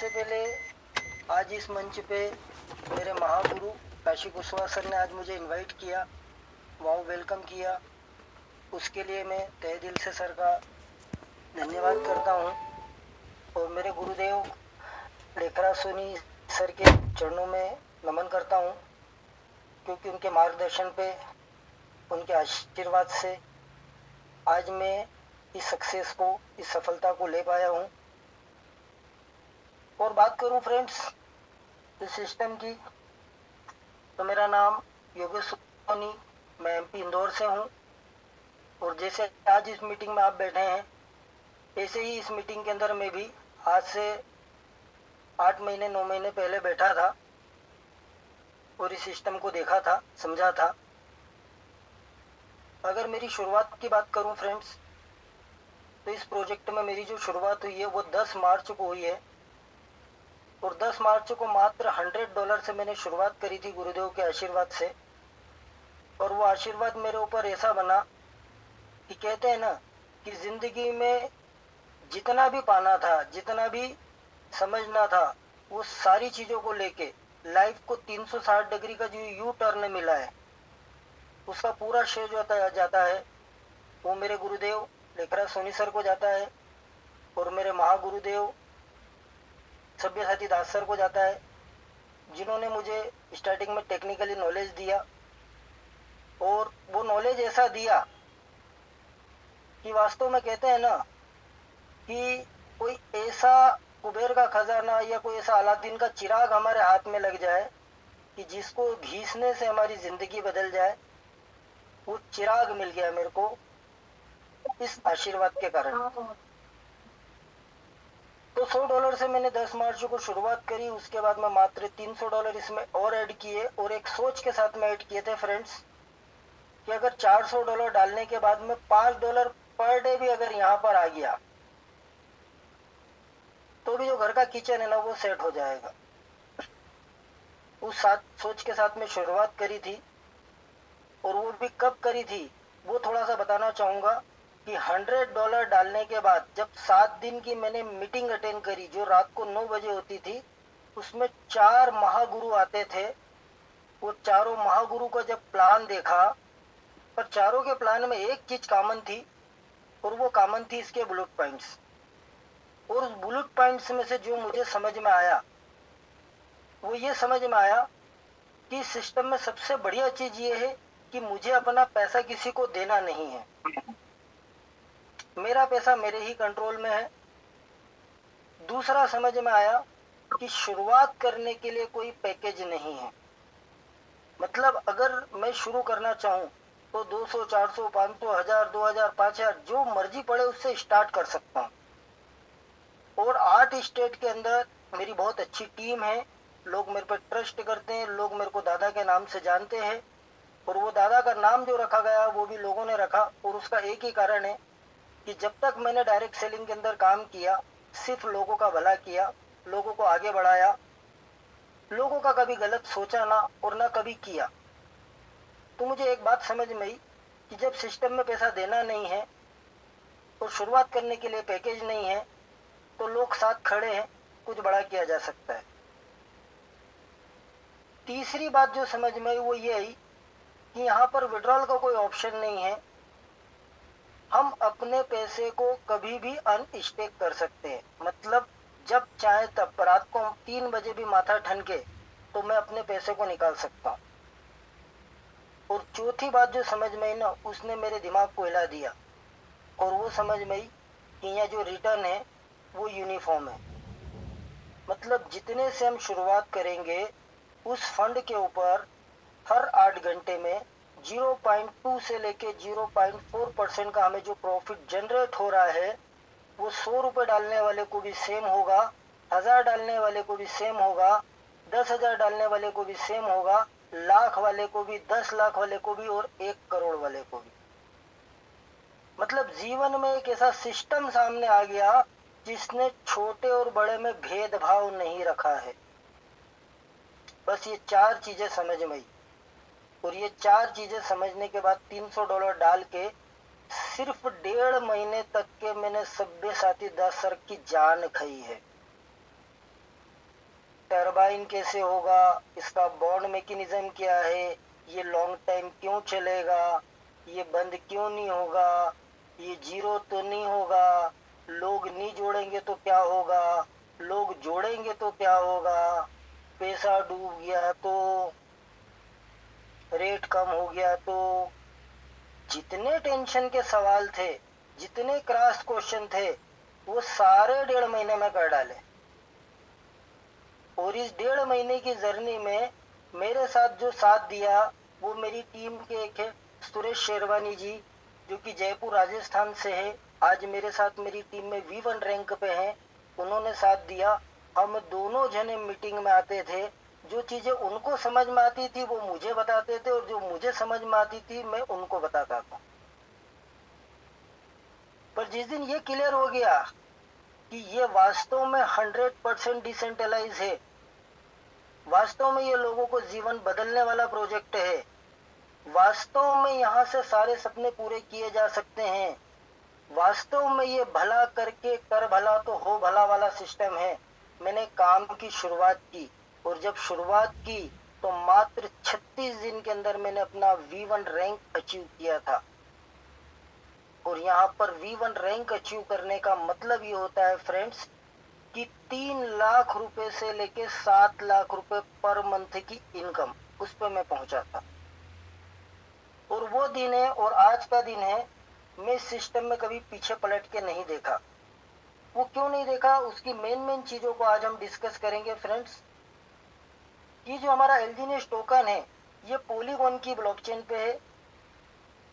सबसे पहले आज इस मंच पे मेरे महागुरु काशी कुशवाहा सर ने आज मुझे इनवाइट किया, वहाँ वेलकम किया। उसके लिए मैं तहे दिल से सर का धन्यवाद करता हूँ। और मेरे गुरुदेव लेखराज सोनी सर के चरणों में नमन करता हूँ, क्योंकि उनके मार्गदर्शन पे, उनके आशीर्वाद से आज मैं इस सक्सेस को, इस सफलता को ले पाया हूँ। और बात करूँ फ्रेंड्स इस सिस्टम की, तो मेरा नाम योगेश सोनी, मैं एमपी इंदौर से हूँ। और जैसे आज इस मीटिंग में आप बैठे हैं, ऐसे ही इस मीटिंग के अंदर मैं भी आज से 8 महीने 9 महीने पहले बैठा था और इस सिस्टम को देखा था, समझा था। अगर मेरी शुरुआत की बात करूं फ्रेंड्स, तो इस प्रोजेक्ट में मेरी जो शुरुआत हुई है वो 10 मार्च को हुई है। और 10 मार्च को मात्र $100 से मैंने शुरुआत करी थी गुरुदेव के आशीर्वाद से। और वो आशीर्वाद मेरे ऊपर ऐसा बना कि कहते हैं ना कि जिंदगी में जितना भी पाना था, जितना भी समझना था, वो सारी चीजों को लेके लाइफ को 360 डिग्री का जो यू टर्न मिला है, उसका पूरा श्रेय जो जाता है वो मेरे गुरुदेव लेखराज सोनी सर को जाता है। और मेरे महागुरुदेव सभ्यसाची दास सर को जाता है, जिन्होंने मुझे स्टार्टिंग में टेक्निकली नॉलेज दिया। और वो नॉलेज ऐसा दिया कि वास्तव में कहते हैं ना कि कोई ऐसा कुबेर का खजाना या कोई ऐसा अलादीन का चिराग हमारे हाथ में लग जाए कि जिसको घीसने से हमारी जिंदगी बदल जाए, वो चिराग मिल गया मेरे को इस आशीर्वाद के कारण। तो $100 से मैंने 10 मार्च को शुरुआत करी। उसके बाद में मात्र $300 इसमें और ऐड किए, और एक सोच के साथ में ऐड किए थे फ्रेंड्स कि अगर $400 डालने के बाद में $5 पर डे भी अगर यहाँ पर आ गया, तो भी जो घर का किचन है ना वो सेट हो जाएगा। उस सोच के साथ में शुरुआत करी थी। और वो भी कब करी थी वो थोड़ा सा बताना चाहूंगा कि $100 डालने के बाद जब 7 दिन की मैंने मीटिंग अटेंड करी, जो रात को 9 बजे होती थी, उसमें 4 महागुरु आते थे। वो चारों महागुरु का जब प्लान देखा, पर चारों के प्लान में एक चीज कॉमन थी, और वो कॉमन थी इसके बुलेट पॉइंट्स। और उस बुलेट पॉइंट्स में से जो मुझे समझ में आया, वो ये समझ में आया कि सिस्टम में सबसे बढ़िया चीज ये है कि मुझे अपना पैसा किसी को देना नहीं है, मेरा पैसा मेरे ही कंट्रोल में है। दूसरा समझ में आया कि शुरुआत करने के लिए कोई पैकेज नहीं है। मतलब अगर मैं शुरू करना चाहूं तो 200, 400, 500, 1000, 2000, 5000 जो मर्जी पड़े उससे स्टार्ट कर सकता हूं। और 8 स्टेट के अंदर मेरी बहुत अच्छी टीम है, लोग मेरे पर ट्रस्ट करते हैं, लोग मेरे को दादा के नाम से जानते हैं। और वो दादा का नाम जो रखा गया वो भी लोगों ने रखा, और उसका एक ही कारण है कि जब तक मैंने डायरेक्ट सेलिंग के अंदर काम किया, सिर्फ लोगों का भला किया, लोगों को आगे बढ़ाया, लोगों का कभी गलत सोचा ना और ना कभी किया। तो मुझे एक बात समझ में आई कि जब सिस्टम में पैसा देना नहीं है और शुरुआत करने के लिए पैकेज नहीं है, तो लोग साथ खड़े हैं, कुछ बड़ा किया जा सकता है। तीसरी बात जो समझ में आई वो ये आई कि यहाँ पर विड्रॉल का कोई ऑप्शन नहीं है। हम अपने पैसे को कभी भी अनस्टेक कर सकते हैं, मतलब जब चाहे तब रात को 3 बजे भी माथा ठनके तो मैं अपने पैसे को निकाल सकता हूँ। और चौथी बात जो समझ में आई ना, उसने मेरे दिमाग को हिला दिया, और वो समझ में आई कि यहाँ जो रिटर्न है वो यूनिफॉर्म है। मतलब जितने से हम शुरुआत करेंगे उस फंड के ऊपर हर 8 घंटे में 0.2 से लेके 0.4% का हमें जो प्रॉफिट जनरेट हो रहा है, वो 100 रुपए डालने वाले को भी सेम होगा, 1000 डालने वाले को भी सेम होगा, 10,000 डालने वाले को भी सेम होगा, लाख वाले को भी, 10 लाख वाले को भी, और 1 करोड़ वाले को भी। मतलब जीवन में एक ऐसा सिस्टम सामने आ गया जिसने छोटे और बड़े में भेदभाव नहीं रखा है। बस ये 4 चीजें समझ में आई। और ये 4 चीजें समझने के बाद $300 डाल के सिर्फ 1.5 महीने तक के मैंने सभ्यसाची दास सर की जान खाई है। टरबाइन कैसे होगा, इसका बॉन्ड मैकेनिज्म क्या है, ये लॉन्ग टाइम क्यों चलेगा, ये बंद क्यों नहीं होगा, ये जीरो तो नहीं होगा, लोग नहीं जोड़ेंगे तो क्या होगा, लोग जोड़ेंगे तो क्या होगा, पैसा डूब गया तो, रेट कम हो गया तो, जितने टेंशन के सवाल थे, जितने क्रॉस क्वेश्चन थे, वो सारे 1.5 महीने में कर डाले। और इस 1.5 महीने की जर्नी में मेरे साथ जो साथ दिया वो मेरी टीम के एक है सुरेश शेरवानी जी, जो कि जयपुर राजस्थान से है। आज मेरे साथ मेरी टीम में V1 रैंक पे हैं। उन्होंने साथ दिया। हम दोनों जने मीटिंग में आते थे, जो चीजें उनको समझ में आती थी वो मुझे बताते थे, और जो मुझे समझ में आती थी मैं उनको बताता था। पर जिस दिन ये क्लियर हो गया कि ये वास्तव में 100% डिसेंट्रलाइज है, वास्तव में ये लोगों को जीवन बदलने वाला प्रोजेक्ट है, वास्तव में यहाँ से सारे सपने पूरे किए जा सकते हैं, वास्तव में ये भला करके कर भला तो हो भला वाला सिस्टम है, मैंने काम की शुरुआत की। और जब शुरुआत की तो मात्र 36 दिन के अंदर मैंने अपना V1 रैंक अचीव किया था। और यहाँ पर V1 रैंक अचीव करने का मतलब ये होता है फ्रेंड्स कि 3 लाख रुपए से लेके 7 लाख रुपए पर मंथ की इनकम, उस पर मैं पहुंचा था। और वो दिन है और आज का दिन है, मैं इस सिस्टम में कभी पीछे पलट के नहीं देखा। वो क्यों नहीं देखा, उसकी मेन चीजों को आज हम डिस्कस करेंगे फ्रेंड्स। ये जो हमारा एलजीनियस टोकन है, ये पॉलीगॉन की ब्लॉकचेन पे है।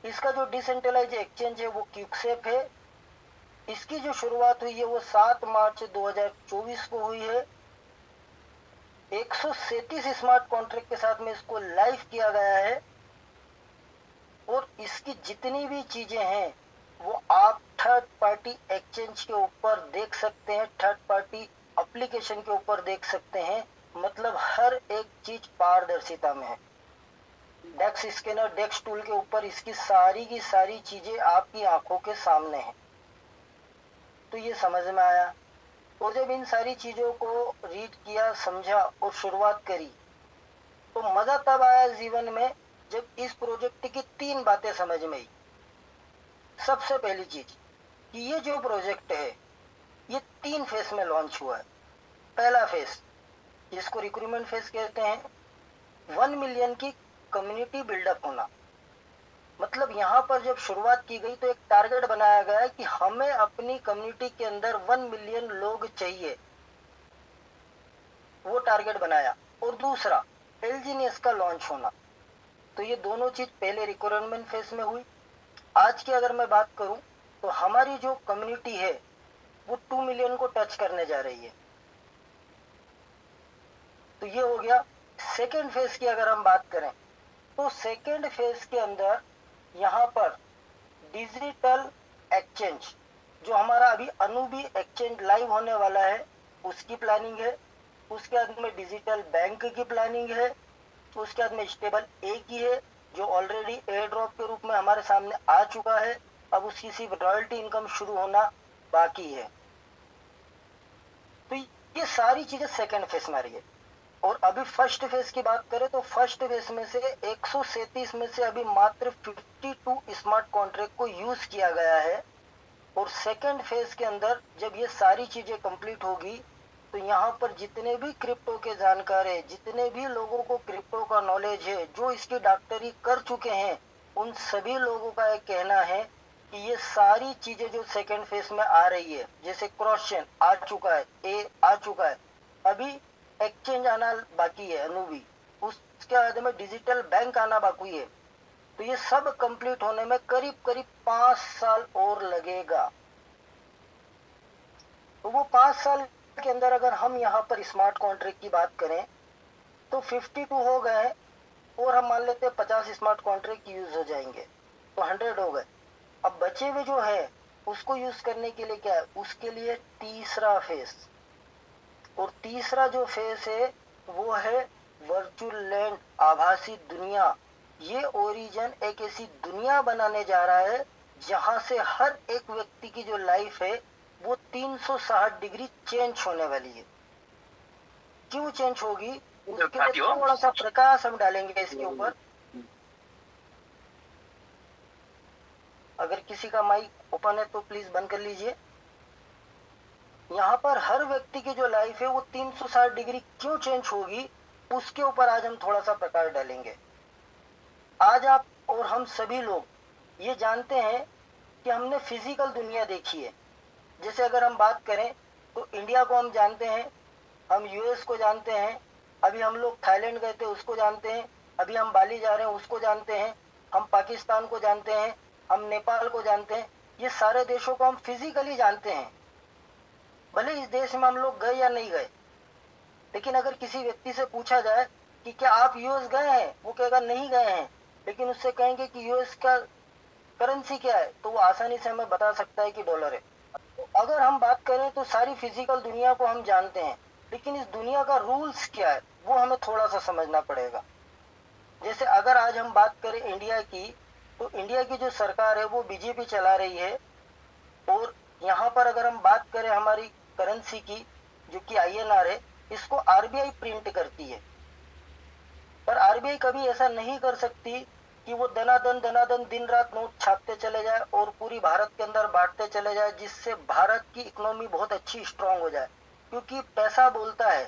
इसका जो डिसेंट्रलाइज एक्सचेंज है वो क्विकसेप है। इसकी जो शुरुआत हुई है वो 7 मार्च 2024 को हुई है। 137 स्मार्ट कॉन्ट्रैक्ट के साथ में इसको लाइव किया गया है। और इसकी जितनी भी चीजें हैं वो आप थर्ड पार्टी एक्सचेंज के ऊपर देख सकते हैं, थर्ड पार्टी एप्लीकेशन के ऊपर देख सकते हैं। मतलब हर एक चीज पारदर्शिता में है। डेक्स स्कैनर, डेक्स टूल के ऊपर इसकी सारी की सारी चीजें आपकी आंखों के सामने हैं। तो ये समझ में आया। और जब इन सारी चीजों को रीड किया, समझा और शुरुआत करी, तो मजा तब आया जीवन में जब इस प्रोजेक्ट की 3 बातें समझ में आई। सबसे पहली चीज कि ये जो प्रोजेक्ट है ये 3 फेज में लॉन्च हुआ है। पहला फेज, जिसको रिक्रूटमेंट फेज कहते हैं, 1 मिलियन की कम्युनिटी बिल्डअप होना। मतलब यहाँ पर जब शुरुआत की गई तो एक टारगेट बनाया गया कि हमें अपनी कम्युनिटी के अंदर 1 मिलियन लोग चाहिए, वो टारगेट बनाया। और दूसरा, एलजीनियस का लॉन्च होना। तो ये दोनों चीज पहले रिक्रूटमेंट फेज में हुई। आज की अगर मैं बात करूं तो हमारी जो कम्युनिटी है वो 2 मिलियन को टच करने जा रही है। तो ये हो गया। सेकेंड फेज की अगर हम बात करें तो सेकेंड फेज के अंदर यहाँ पर डिजिटल एक्सचेंज, जो हमारा अभी अनुबी एक्सचेंज लाइव होने वाला है, उसकी प्लानिंग है। उसके बाद में डिजिटल बैंक की प्लानिंग है। उसके बाद में स्टेबल ए की है, जो ऑलरेडी एयर ड्रॉप के रूप में हमारे सामने आ चुका है। अब उसकी सिर्फ रॉयल्टी इनकम शुरू होना बाकी है। तो ये सारी चीजें सेकेंड फेज में आ रही है। और अभी फर्स्ट फेज की बात करें तो फर्स्ट फेज में से 137 में से अभी मात्र 52 स्मार्ट कॉन्ट्रैक्ट को यूज किया गया है। और सेकेंड फेज के अंदर जब ये सारी चीजें कंप्लीट होगी तो यहाँ पर जितने भी क्रिप्टो के जानकार है, जितने भी लोगों को क्रिप्टो का नॉलेज है, जो इसकी डॉक्टरी कर चुके हैं, उन सभी लोगों का एक कहना है कि ये सारी चीजें जो सेकेंड फेज में आ रही है, जैसे क्रॉस चेन आ चुका है, ए आ चुका है, अभी एक्सचेंज आना बाकी है अनुबी, उसके बाद में डिजिटल बैंक आना बाकी है। तो ये सब कंप्लीट होने में करीब करीब 5 साल और लगेगा। तो वो 5 साल के अंदर अगर हम यहाँ पर स्मार्ट कॉन्ट्रैक्ट की बात करें तो 52 हो गए, और हम मान लेते हैं 50 स्मार्ट कॉन्ट्रैक्ट यूज हो जाएंगे, तो 100 हो गए। अब बचे हुए जो है उसको यूज करने के लिए क्या है, उसके लिए तीसरा फेज। और तीसरा जो फेज है वो है वर्चुअल लैंड, आभासी दुनिया। ये ओरिजिन एक ऐसी दुनिया बनाने जा रहा है जहां से हर एक व्यक्ति की जो लाइफ है वो 360 डिग्री चेंज होने वाली है। क्यों चेंज होगी उसके लिए थोड़ा सा प्रकाश हम डालेंगे इसके ऊपर। अगर किसी का माइक ओपन है तो प्लीज बंद कर लीजिए। यहाँ पर हर व्यक्ति की जो लाइफ है वो 360 डिग्री क्यों चेंज होगी उसके ऊपर आज हम थोड़ा सा प्रकाश डालेंगे। आज आप और हम सभी लोग ये जानते हैं कि हमने फिजिकल दुनिया देखी है। जैसे अगर हम बात करें तो इंडिया को हम जानते हैं, हम यूएस को जानते हैं, अभी हम लोग थाईलैंड गए थे उसको जानते हैं, अभी हम बाली जा रहे हैं उसको जानते हैं, हम पाकिस्तान को जानते हैं, हम नेपाल को जानते हैं। ये सारे देशों को हम फिजिकली जानते हैं। भले इस देश में हम लोग गए या नहीं गए, लेकिन अगर किसी व्यक्ति से पूछा जाए कि क्या आप यूएस गए हैं, वो कहेगा नहीं गए हैं, लेकिन उससे कहेंगे कि यूएस का करेंसी क्या है तो वो आसानी से हमें बता सकता है कि डॉलर है। तो अगर हम बात करें तो सारी फिजिकल दुनिया को हम जानते हैं, लेकिन इस दुनिया का रूल्स क्या है वो हमें थोड़ा सा समझना पड़ेगा। जैसे अगर आज हम बात करें इंडिया की, तो इंडिया की जो सरकार है वो बीजेपी चला रही है, और यहाँ पर अगर हम बात करें हमारी करेंसी की जो कि आईएनआर है, इसको आरबीआई प्रिंट करती है। पर आरबीआई कभी ऐसा नहीं कर सकती कि वो दनादन दिन रात नोट छापते चले जाए और पूरी भारत के अंदर बांटते चले जाए, जिससे भारत की इकोनॉमी बहुत अच्छी स्ट्रांग हो जाए, क्योंकि पैसा बोलता है।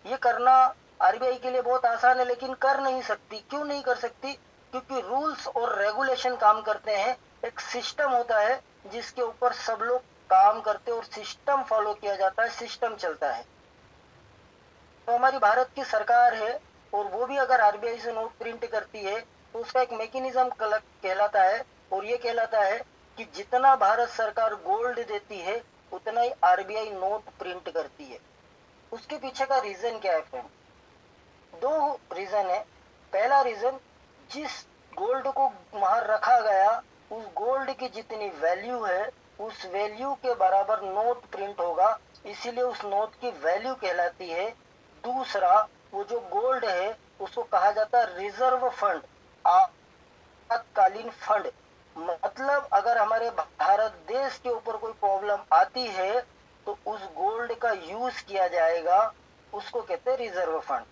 ये करना आरबीआई के लिए बहुत आसान है, लेकिन कर नहीं सकती। क्यों नहीं कर सकती? क्योंकि रूल्स और रेगुलेशन काम करते हैं। एक सिस्टम होता है जिसके ऊपर सब लोग काम करते हैं और सिस्टम फॉलो किया जाता है, सिस्टम चलता है। तो हमारी भारत की सरकार है और वो भी अगर आरबीआई से नोट प्रिंट करती है तो उसका एक मैकेनिज्म कहलाता है, और ये कहलाता है कि जितना भारत सरकार गोल्ड देती है उतना ही आरबीआई नोट प्रिंट करती है। उसके पीछे का रीजन क्या है फ्रेंड? दो रीजन है। पहला रीजन, जिस गोल्ड को वहां रखा गया उस गोल्ड की जितनी वैल्यू है उस वैल्यू के बराबर नोट प्रिंट होगा, इसीलिए उस नोट की वैल्यू कहलाती है। दूसरा, वो जो गोल्ड है उसको कहा जाता है रिजर्व फंड, आपातकालीन फंड। मतलब अगर हमारे भारत देश के ऊपर कोई प्रॉब्लम आती है तो उस गोल्ड का यूज किया जाएगा, उसको कहते हैं रिजर्व फंड।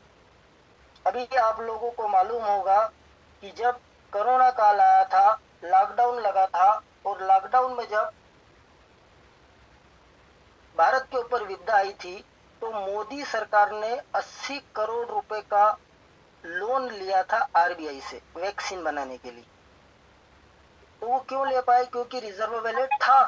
अभी आप लोगों को मालूम होगा कि जब कोरोना काल आया था, लॉकडाउन लगा था, और लॉकडाउन में जब भारत के ऊपर विपदा आई थी तो मोदी सरकार ने 80 करोड़ रुपए का लोन लिया था आरबीआई से वैक्सीन बनाने के लिए। तो वो क्यों ले पाए? क्योंकि रिजर्व वैलेट था।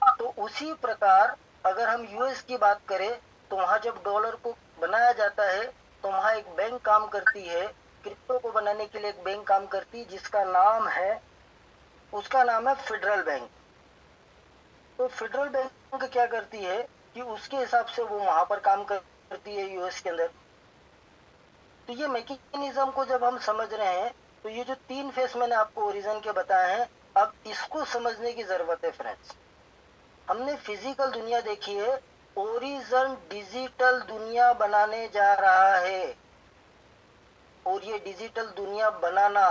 तो उसी प्रकार अगर हम यूएस की बात करें तो वहां जब डॉलर को बनाया जाता है तो वहां एक बैंक काम करती है, क्रिप्टो को बनाने के लिए एक बैंक काम करती है जिसका नाम है, उसका नाम है फेडरल बैंक। तो फेडरल बैंक क्या करती है कि उसके हिसाब से वो वहां पर काम करती है यूएस के अंदर। तो ये मैकेनिज्म को जब हम समझ रहे हैं तो ये जो 3 फेस मैंने आपको ओरिजिन के बताए हैं, अब इसको समझने की जरूरत है फ्रेंड्स। हमने फिजिकल दुनिया देखी है, ओरिजिन डिजिटल दुनिया बनाने जा रहा है। और ये डिजिटल दुनिया बनाना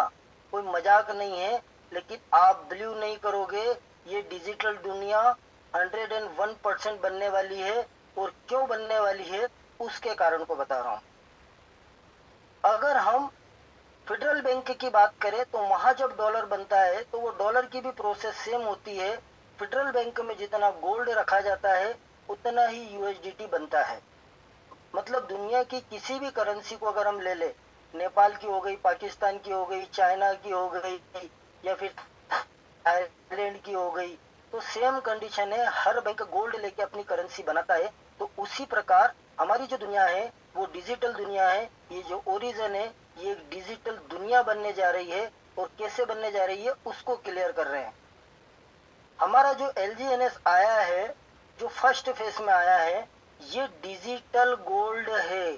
कोई मजाक नहीं है, लेकिन आप बिलीव नहीं करोगे, ये डिजिटल दुनिया 101% बनने वाली है। और क्यों बनने वाली है उसके कारण को बता रहा हूं। अगर हम फेडरल बैंक की बात करें तो वहां जब डॉलर बनता है तो वो डॉलर की भी प्रोसेस सेम होती है। फेडरल बैंक में जितना गोल्ड रखा जाता है उतना ही यूएसडीटी बनता है। मतलब दुनिया की किसी भी करेंसी को अगर हम ले ले, नेपाल की हो गई, पाकिस्तान की हो गई, चाइना की हो गई, या फिर थाईलैंड की हो गई, तो सेम कंडीशन है, हर बैंक गोल्ड लेके अपनी करेंसी बनाता है। तो उसी प्रकार हमारी जो दुनिया है वो डिजिटल दुनिया है। ये जो ओरिजिन है ये डिजिटल दुनिया बनने जा रही है, और कैसे बनने जा रही है उसको क्लियर कर रहे हैं। हमारा जो एलजीएनएस आया है, जो फर्स्ट फेस में आया है, ये डिजिटल गोल्ड है।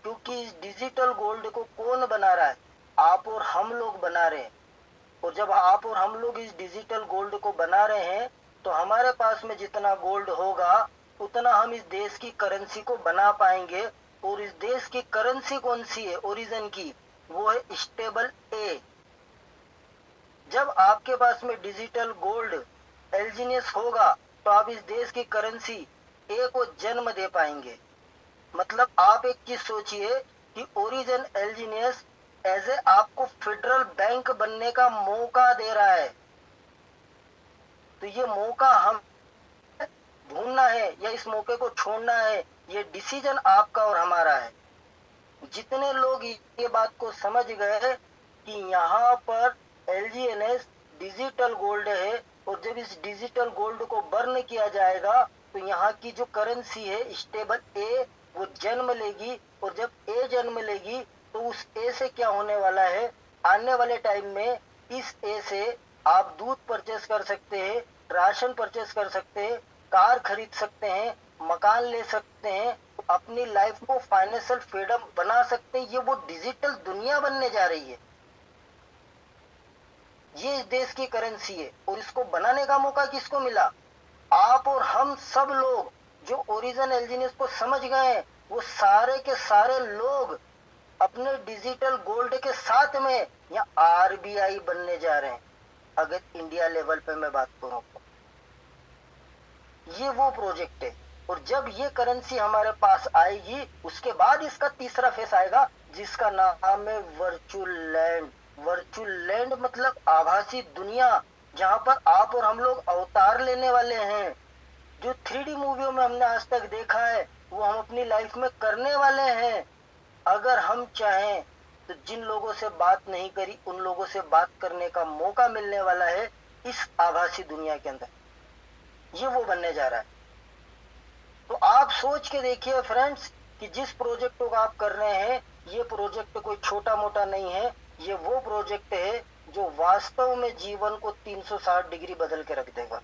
क्योंकि इस डिजिटल गोल्ड को कौन बना रहा है? आप और हम लोग बना रहे हैं। और जब आप और हम लोग इस डिजिटल गोल्ड को बना रहे हैं तो हमारे पास में जितना गोल्ड होगा उतना हम इस देश की करेंसी को बना पाएंगे। और इस देश की करेंसी कौन सी है ओरिजिन की? वो है स्टेबल ए। जब आपके पास में डिजिटल गोल्ड एलजीनियस होगा तो आप इस देश की करेंसी ए को जन्म दे पाएंगे। मतलब आप एक चीज सोचिए कि ओरिजिन एलजीनियस एज ए आपको फेडरल बैंक बनने का मौका दे रहा है, तो ये मौका हम ढूंढना है या इस मौके को छोड़ना है, ये डिसीजन आपका और हमारा है। जितने लोग ये बात को समझ गए कि यहाँ पर एलजीएनएस डिजिटल गोल्ड है, और जब इस डिजिटल गोल्ड को बर्न किया जाएगा तो यहाँ की जो करेंसी है स्टेबल ए वो जन्म लेगी, और जब ए जन्म लेगी तो उस ए से क्या होने वाला है, आने वाले टाइम में इस ए से आप दूध परचेस कर सकते हैं, राशन परचेस कर सकते हैं, कार खरीद सकते हैं, मकान ले सकते हैं, अपनी लाइफ को फाइनेंशियल फ्रीडम बना सकते हैं। ये वो डिजिटल दुनिया बनने जा रही है, ये इस देश की करेंसी है, और इसको बनाने का मौका किसको मिला? आप और हम सब लोग जो ओरिजिन एलजीनियस को समझ गए हैं, वो सारे के सारे लोग अपने डिजिटल गोल्ड के साथ में या आरबीआई बनने जा रहे हैं। अगर इंडिया लेवल पे मैं बात करूं तो ये वो प्रोजेक्ट है, और जब ये करेंसी हमारे पास आएगी उसके बाद इसका तीसरा फेस आएगा जिसका नाम है वर्चुअल लैंड। वर्चुअल लैंड मतलब आभासी दुनिया, जहां पर आप और हम लोग अवतार लेने वाले हैं। जो 3D मूवियों में हमने आज तक देखा है वो हम अपनी लाइफ में करने वाले हैं। अगर हम चाहें तो जिन लोगों से बात नहीं करी उन लोगों से बात करने का मौका मिलने वाला है इस आभासी दुनिया के अंदर। ये वो बनने जा रहा है। तो आप सोच के देखिए फ्रेंड्स कि जिस प्रोजेक्ट को आप कर रहे हैं ये प्रोजेक्ट कोई छोटा मोटा नहीं है, ये वो प्रोजेक्ट है जो वास्तव में जीवन को 360 डिग्री बदल के रख देगा।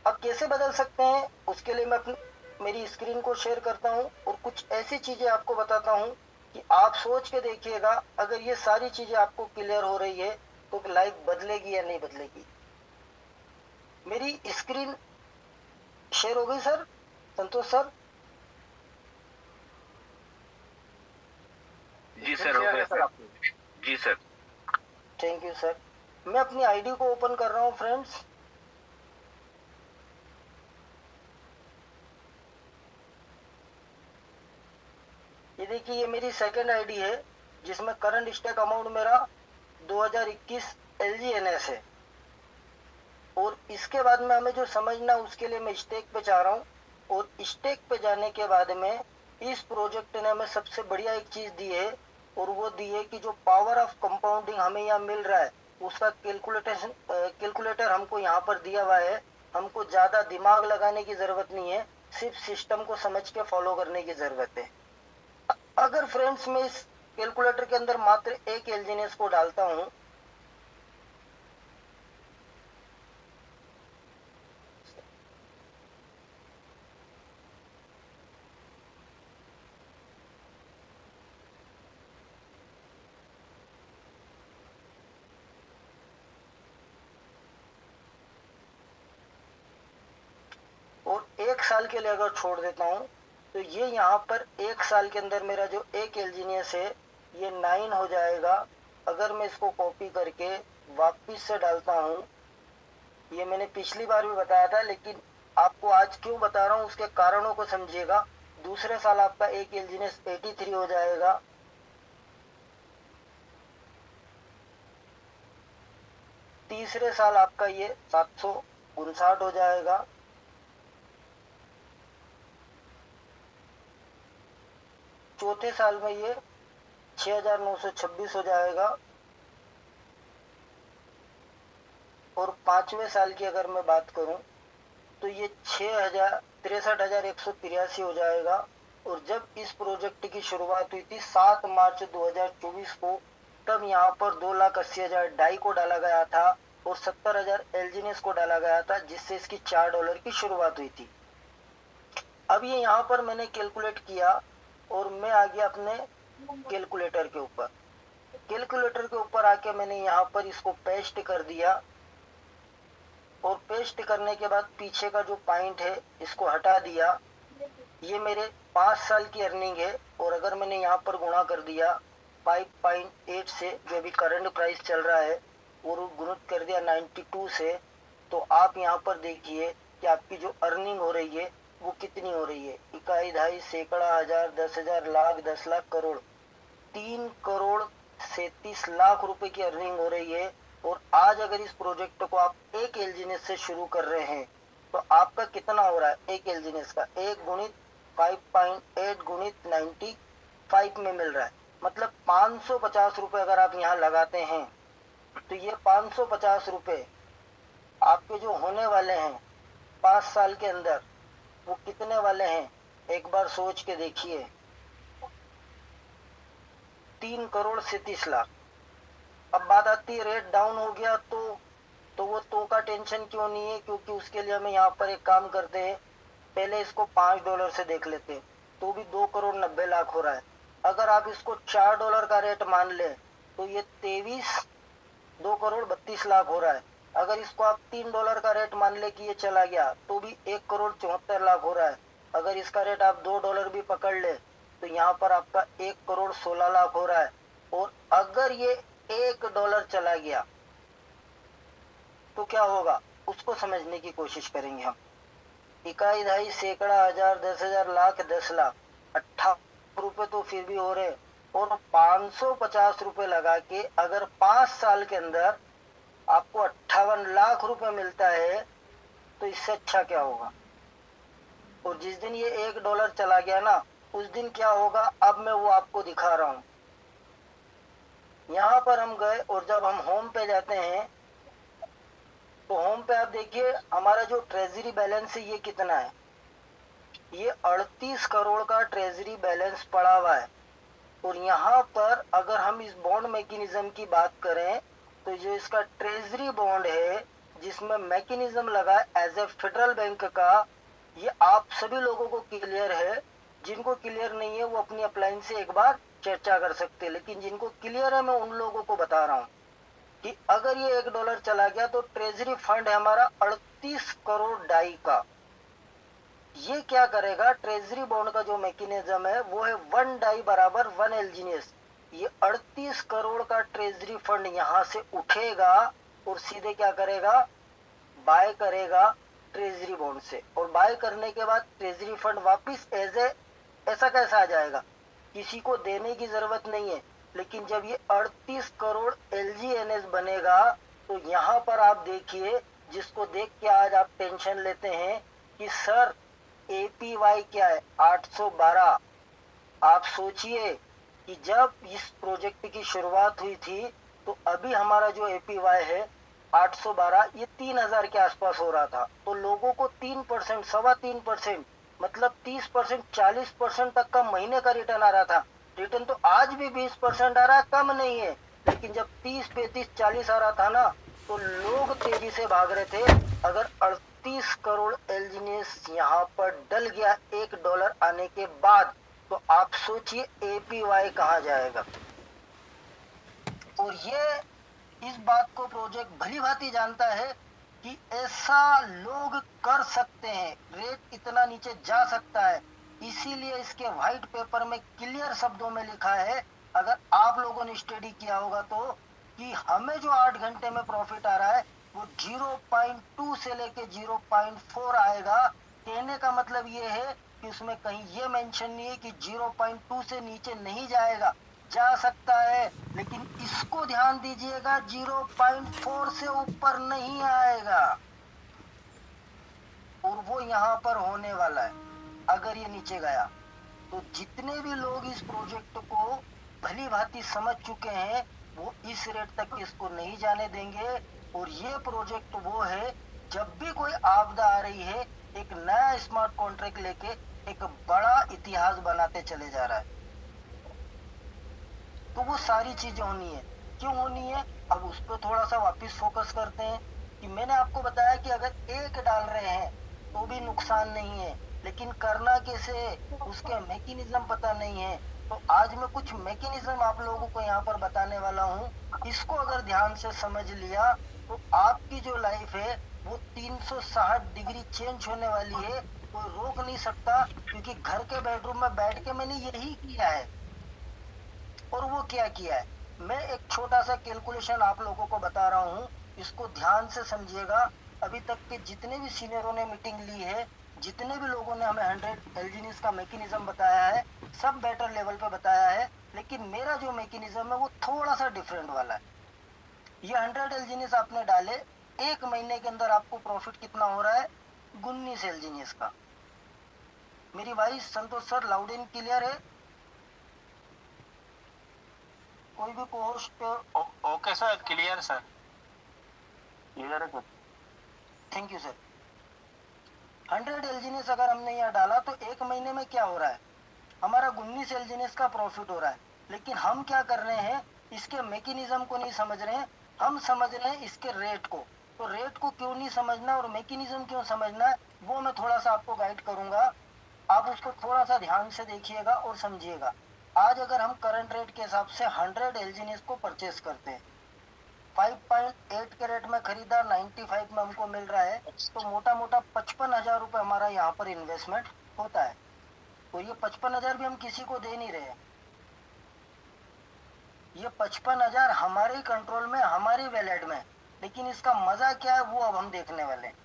अब कैसे बदल सकते हैं उसके लिए मैं अपनी मेरी स्क्रीन को शेयर करता हूं और कुछ ऐसी चीजें आपको बताता हूं कि आप सोच के देखिएगा, अगर ये सारी चीजें आपको क्लियर हो रही है तो लाइफ बदलेगी या नहीं बदलेगी। मेरी स्क्रीन शेयर हो गई सर, संतोष सर? जी सर, हो गया सर। जी सर। Thank you sir. मैं अपनी आईडी को ओपन कर रहा हूं फ्रेंड्स। ये देखिए ये मेरी सेकंड आईडी है जिसमें करंट स्टेक अमाउंट मेरा 2021 एलजीएनएस है। और इसके बाद में हमें जो समझना उसके लिए मैं स्टेक पे जा रहा हूँ, और स्टेक पे जाने के बाद में इस प्रोजेक्ट ने हमें सबसे बढ़िया एक चीज दी है, और वो दी है कि जो पावर ऑफ कंपाउंडिंग हमें यहाँ मिल रहा है उसका कैलकुलेटर हमको यहाँ पर दिया हुआ है। हमको ज्यादा दिमाग लगाने की जरूरत नहीं है, सिर्फ सिस्टम को समझ के फॉलो करने की जरूरत है। अगर फ्रेंड्स मैं इस कैलकुलेटर के अंदर मात्र एक एलजीनियस को डालता हूँ, और एक साल के लिए अगर छोड़ देता हूँ तो ये यहाँ पर एक साल के अंदर मेरा जो एक एलजीनियस है ये 9 हो जाएगा। अगर मैं इसको कॉपी करके वापिस से डालता हूँ, ये मैंने पिछली बार भी बताया था लेकिन आपको आज क्यों बता रहा हूँ उसके कारणों को समझिएगा। दूसरे साल आपका एक एलजीनियस 83 हो जाएगा। तीसरे साल आपका ये 759 हो जाएगा। चौथे साल में ये 6926 हो जाएगा। और पांचवें साल की अगर मैं बात करूं तो ये 63,183 हो जाएगा। और जब इस प्रोजेक्ट की शुरुआत हुई थी 7 मार्च 2024 को, तब यहाँ पर 2,80,000 डाई को डाला गया था और 70,000 एलजीनियस को डाला गया था, जिससे इसकी $4 की शुरुआत हुई थी। अब ये यहाँ पर मैंने कैलकुलेट किया और मैं आ गया अपने कैलकुलेटर के ऊपर। कैलकुलेटर के ऊपर आके मैंने यहाँ पर इसको पेस्ट कर दिया, और पेस्ट करने के बाद पीछे का जो पॉइंट है इसको हटा दिया। ये मेरे 5 साल की अर्निंग है, और अगर मैंने यहाँ पर गुणा कर दिया 5.8 से जो भी करंट प्राइस चल रहा है, और गुणित कर दिया 92 से, तो आप यहाँ पर देखिए कि आपकी जो अर्निंग हो रही है वो कितनी हो रही है? इकाई, दहाई, सैकड़ा, हजार, 10,000, लाख, 10 लाख, करोड़। 3,37,00,000 रुपए की अर्निंग हो रही है। और आज अगर इस प्रोजेक्ट को आप एक एलजीनेस से शुरू कर रहे हैं तो आपका कितना हो रहा है एक एलजीनेस का? 1 गुणित 5.8 गुणित 95 में मिल रहा है। मतलब 550 रुपए अगर आप यहाँ लगाते हैं तो ये 550 रुपए आपके जो होने वाले हैं 5 साल के अंदर, वो कितने वाले हैं? एक बार सोच के देखिए। 3,37,00,000। अब बात आती है रेट डाउन हो गया तो वो तो का टेंशन क्यों नहीं है? क्योंकि उसके लिए हमें यहाँ पर एक काम करते हैं, पहले इसको $5 से देख लेते हैं, तो भी 2,90,00,000 हो रहा है। अगर आप इसको $4 का रेट मान ले तो ये 2,32,00,000 हो रहा है। अगर इसको आप $3 का रेट मान ले कि ये चला गया तो भी 1,74,00,000 हो रहा है। अगर इसका रेट आप $2 भी पकड़ ले तो यहाँ पर आपका 1,16,00,000 हो रहा है। और अगर ये $1 चला गया तो क्या होगा उसको समझने की कोशिश करेंगे हम। इकाई, दहाई, सैकड़ा, हजार, 10,000, लाख, 10 लाख, 58 रुपए तो फिर भी हो रहे। और 550 रुपए लगा के अगर 5 साल के अंदर आपको 58 लाख रुपए मिलता है तो इससे अच्छा क्या होगा? और जिस दिन ये $1 चला गया ना, उस दिन क्या होगा अब मैं वो आपको दिखा रहा हूं। यहां पर हम गए और जब हम होम पे जाते हैं तो होम पे आप देखिए हमारा जो ट्रेजरी बैलेंस है ये कितना है? ये 38 करोड़ का ट्रेजरी बैलेंस पड़ा हुआ है। और यहाँ पर अगर हम इस बॉन्ड मैकेनिज्म की बात करें तो जो इसका ट्रेजरी बॉन्ड है जिसमें मैकेनिज्म लगा एज ए फेडरल बैंक का, ये आप सभी लोगों को क्लियर है। जिनको क्लियर नहीं है वो अपनी अपलाइन से एक बार चर्चा कर सकते हैं, लेकिन जिनको क्लियर है मैं उन लोगों को बता रहा हूँ कि अगर ये $1 चला गया तो ट्रेजरी फंड है हमारा 38 करोड़ डाई का। ये क्या करेगा? ट्रेजरी बॉन्ड का जो मैकेनिज्म है वो है 1 डाई बराबर 1 एलजीनियस। ये 38 करोड़ का ट्रेजरी फंड यहां से उठेगा और सीधे क्या करेगा? बाय करेगा ट्रेजरी बॉन्ड से। और बाय करने के बाद ट्रेजरी फंड वापिस ऐसा कैसा आ जाएगा? किसी को देने की जरूरत नहीं है। लेकिन जब ये 38 करोड़ एलजीएनएस बनेगा तो यहां पर आप देखिए, जिसको देख के आज आप टेंशन लेते हैं कि सर एपीवाई क्या है 812। आप सोचिए कि जब इस प्रोजेक्ट की शुरुआत हुई थी तो अभी हमारा जो एपीवाई है 812, ये 3,000 के आसपास हो रहा था। तो लोगों को 3%, 3.25%, मतलब 30%, 40% तक का महीने का रिटर्न आ रहा था। रिटर्न तो आज भी 20% आ रहा है, कम नहीं है। लेकिन जब 30, 35, 40 आ रहा था ना तो लोग तेजी से भाग रहे थे। अगर 38 करोड़ एलजीनियस यहाँ पर डल गया $1 आने के बाद तो आप सोचिए एपीवाई कहां जाएगा। और ये इस बात को प्रोजेक्ट भली भांति जानता है कि ऐसा लोग कर सकते हैं, रेट इतना नीचे जा सकता है। इसीलिए इसके व्हाइट पेपर में क्लियर शब्दों में लिखा है, अगर आप लोगों ने स्टडी किया होगा तो, कि हमें जो 8 घंटे में प्रॉफिट आ रहा है वो 0.2 से लेके 0.4 आएगा। कहने का मतलब ये है कि उसमें कहीं ये मेंशन नहीं है कि 0.2 से नीचे नहीं जाएगा, जा सकता है, लेकिन इसको ध्यान दीजिएगा 0.4 से ऊपर नहीं आएगा। और वो यहाँ पर होने वाला है। अगर ये नीचे गया तो जितने भी लोग इस प्रोजेक्ट को भली भांति समझ चुके हैं वो इस रेट तक इसको नहीं जाने देंगे। और ये प्रोजेक्ट वो है, जब भी कोई आपदा आ रही है एक नया स्मार्ट कॉन्ट्रैक्ट लेके एक बड़ा इतिहास बनाते चले जा रहा है। तो वो सारी चीजें होनी है। क्यों होनी है? अब उस पर थोड़ा सा वापस फोकस करते हैं कि मैंने आपको बताया कि अगर एक डाल रहे हैं तो भी नुकसान नहीं है, लेकिन करना कैसे, उसके मैकेनिज्म पता नहीं है। तो आज मैं कुछ मैकेनिज्म आप लोगों को यहाँ पर बताने वाला हूँ। इसको अगर ध्यान से समझ लिया तो आपकी जो लाइफ है वो 360 डिग्री चेंज होने वाली है। कोई रोक नहीं सकता, क्योंकि घर के बेडरूम में बैठ के मैंने यही किया है। और वो क्या किया है, मैं एक छोटा सा कैलकुलेशन आप लोगों को बता रहा हूँ, इसको ध्यान से समझिएगा। अभी तक के जितने भी सीनियरों ने मीटिंग ली है, जितने भी लोगों ने हमें 100 एल्जीनियस का मैकेनिज्म बताया है सब बेटर लेवल पे बताया है, लेकिन मेरा जो मैकेनिज्म है वो थोड़ा सा डिफरेंट वाला है। ये 100 एल्जीनियस आपने डाले, 1 महीने के अंदर आपको प्रॉफिट कितना हो रहा है? 19 एल्जीनियस का। मेरी भाई संतोष सर लाउड एंड क्लियर है? कोई भी post? Okay sir, clear sir, clear है सर। Thank you sir. 100 एल्जीनियस अगर हमने यहाँ डाला तो 1 महीने में क्या हो रहा है? हमारा 19 एल्जीनियस का प्रॉफिट हो रहा है। लेकिन हम क्या कर रहे हैं, इसके मैकेनिज्म को नहीं समझ रहे हैं, हम समझ रहे हैं इसके रेट को। तो रेट को क्यों नहीं समझना और मैकेनिज्म क्यों समझना है, वो मैं थोड़ा सा आपको गाइड करूंगा। आप उसको थोड़ा सा ध्यान से देखिएगा और समझिएगा। आज अगर हम करंट रेट के हिसाब से 100 एल्जीनियस को परचेस करते हैं, 5.8 के रेट में खरीदा, 95 में हमको मिल रहा है, तो मोटा मोटा 55,000 रुपये हमारा यहाँ पर इन्वेस्टमेंट होता है। तो ये 55,000 भी हम किसी को दे नहीं रहे, ये 55,000 हमारे कंट्रोल में, हमारी वैलेट में। लेकिन इसका मजा क्या है वो अब हम देखने वाले हैं।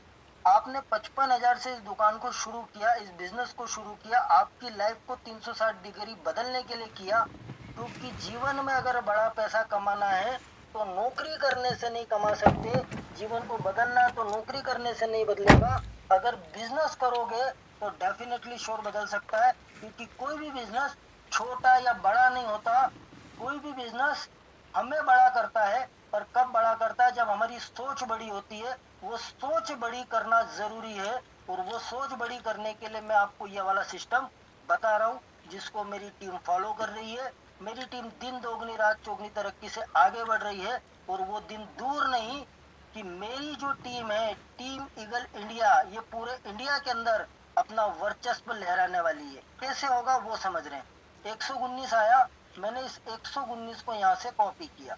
आपने 55,000 से इस दुकान को शुरू किया, इस बिजनेस को शुरू किया, आपकी लाइफ को 360 डिग्री बदलने के लिए किया। क्योंकि जीवन में अगर बड़ा पैसा कमाना है तो नौकरी करने से नहीं कमा सकते, जीवन को बदलना है तो नौकरी करने से नहीं बदलेगा। अगर बिजनेस करोगे तो डेफिनेटली श्योर बदल सकता है, क्योंकि कोई भी बिजनेस छोटा या बड़ा नहीं होता। कोई भी बिजनेस हमें बड़ा करता है, पर कब बड़ा करता है? जब हमारी सोच बड़ी होती है। वो सोच बड़ी करना जरूरी है, और वो सोच बड़ी करने के लिए मैं आपको ये वाला सिस्टम बता रहा हूँ, जिसको मेरी टीम फॉलो कर रही है। मेरी टीम दिन दोगुनी रात चौगुनी तरक्की से आगे बढ़ रही है, और वो दिन दूर नहीं कि मेरी जो टीम है, टीम ईगल इंडिया, ये पूरे इंडिया के अंदर अपना वर्चस्व लहराने वाली है। कैसे होगा वो समझ रहे हैं। 119 आया, मैंने इस 119 को यहाँ से कॉपी किया,